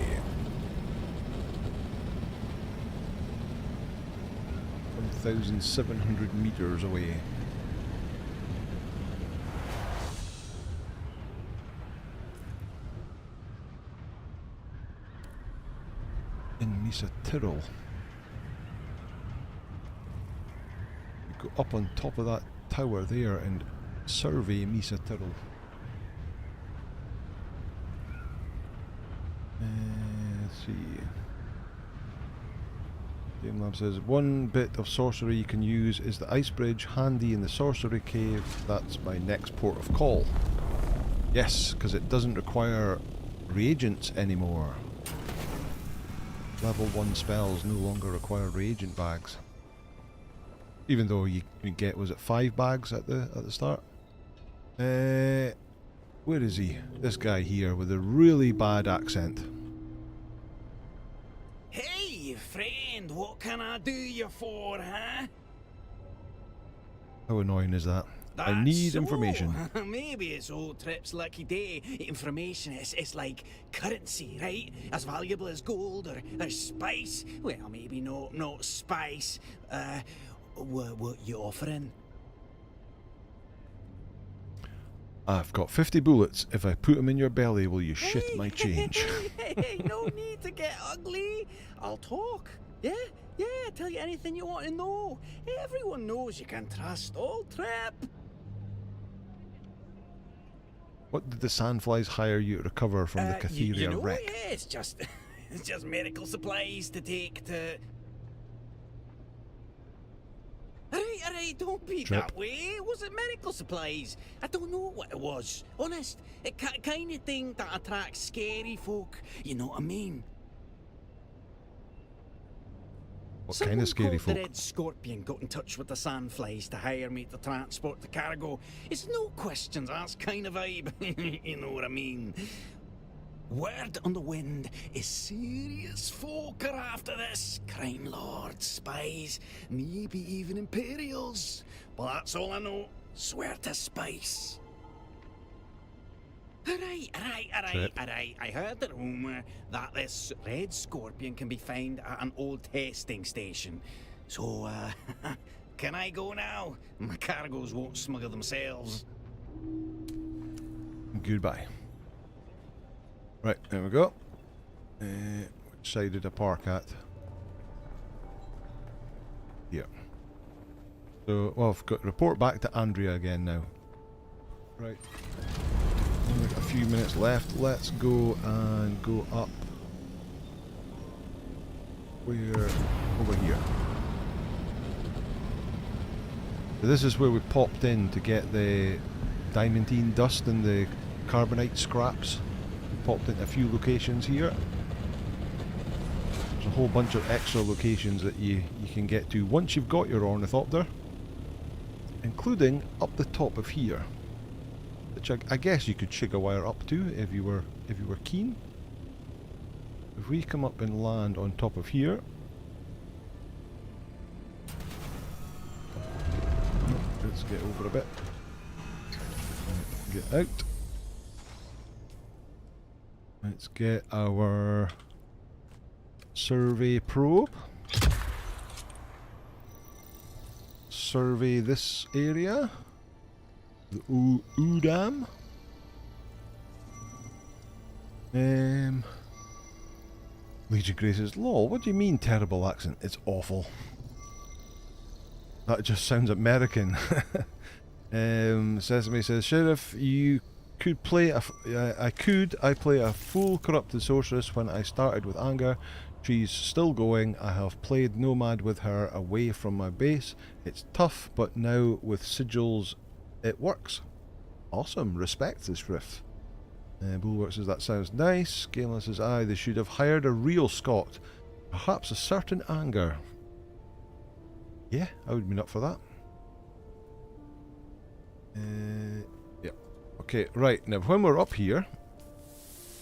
1,700 meters away. In Misa Tyrrell. You go up on top of that tower there and survey Misa Tyrrell. Let's see. Game Lab says one bit of sorcery you can use is the ice bridge handy in the sorcery cave. That's my next port of call. Yes, because it doesn't require reagents anymore. Level 1 spells no longer require reagent bags. Even though you get, was it 5 bags at the start? Where is he? This guy here with a really bad accent. Hey, friend, what can I do you for, huh? How annoying is that? I That's need so. information. Maybe it's old Trip's lucky day. Information is like currency, right? As valuable as gold or spice. Well, maybe not spice. What you offering? I've got 50 bullets. If I put them in your belly, will you shit my change? Hey, no need to get ugly. I'll talk. Yeah, tell you anything you want to know. Everyone knows you can trust old Trip. What did the Sandflies hire you to recover from the Catheria you know, wreck? Yeah, it's just medical supplies to take to... Alright, don't be Trip. that way. Was it medical supplies? I don't know what it was. Honest, it kind of thing that attracts scary folk. You know what I mean? What kind of scary Someone called folk? the Red Scorpion got in touch with the Sandflies to hire me to transport the cargo. It's no questions asked kind of vibe. You know what I mean? Word on the wind is serious folk are after this. Crime lords, spies, maybe even Imperials. Well, that's all I know. Swear to spice. Alright. I heard the rumour that this Red Scorpion can be found at an old testing station. So, can I go now? My cargoes won't smuggle themselves. Goodbye. Right, there we go. Which side did I park at? Here. So, well, I've got to report back to Andrea again now. Right. Only got a few minutes left. Let's go and go up. Where? Over here. So this is where we popped in to get the diamantine dust and the carbonite scraps. We popped into a few locations here. There's a whole bunch of extra locations that you can get to once you've got your ornithopter, including up the top of here, which I guess you could shig a wire up to if you were keen. If we come up and land on top of here, Let's get over a bit. Get out. Let's get our survey probe. Survey this area. The Udam. Legion Graces. Lol, what do you mean terrible accent? It's awful. That just sounds American. Sesame says, Sheriff, you could play I play a full corrupted sorceress when I started with anger. She's still going. I have played Nomad with her away from my base. It's tough, but now with sigils it works. Awesome, respect this riff. Bulwark says that sounds nice. Galen says, aye, they should have hired a real Scot. Perhaps a certain anger. Yeah, I would have been up for that. Yeah. Okay, right, now when we're up here,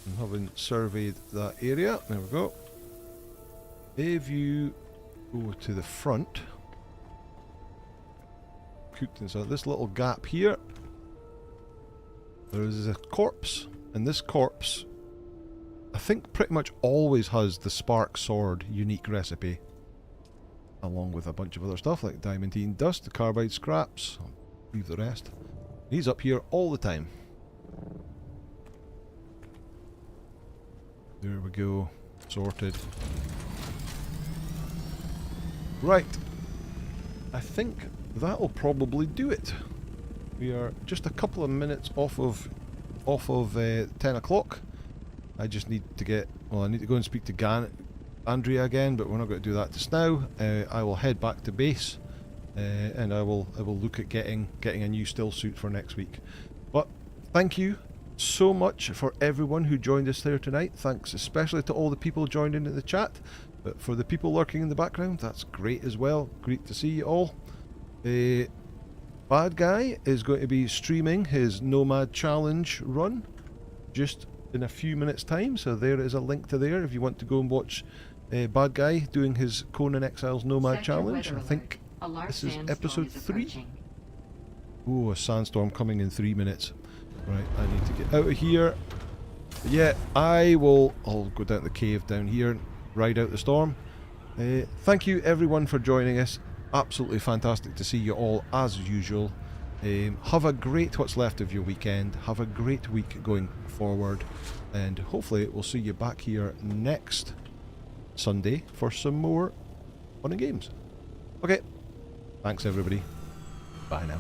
and having surveyed that area, there we go. If you go to the front, cooked inside this little gap here, there is a corpse, and this corpse, I think, pretty much always has the Spark Sword unique recipe, along with a bunch of other stuff like diamantine dust, the carbide scraps. I'll leave the rest. He's up here all the time. There we go, sorted. Right, I think that'll probably do it. We are just a couple of minutes off of 10 o'clock. I just need to get, well, I need to go and speak to Andrea again, but we're not going to do that just now. I will head back to base, and I will look at getting a new Stillsuit for next week. But thank you so much for everyone who joined us there tonight. Thanks especially to all the people joined in the chat, but for the people lurking in the background, that's great as well. Great to see you all. Bad Guy is going to be streaming his Nomad Challenge run just in a few minutes time, so there is a link to there if you want to go and watch Bad Guy doing his Conan Exiles Nomad Challenge. I think this is episode 3. Oh, a sandstorm coming in 3 minutes. Right, I need to get out of here. But yeah, I'll go down to the cave down here and ride out the storm. Thank you everyone for joining us. Absolutely fantastic to see you all as usual. Have a great what's left of your weekend. Have a great week going forward, and hopefully we'll see you back here next Sunday for some more fun and games. Okay, thanks everybody. Bye now.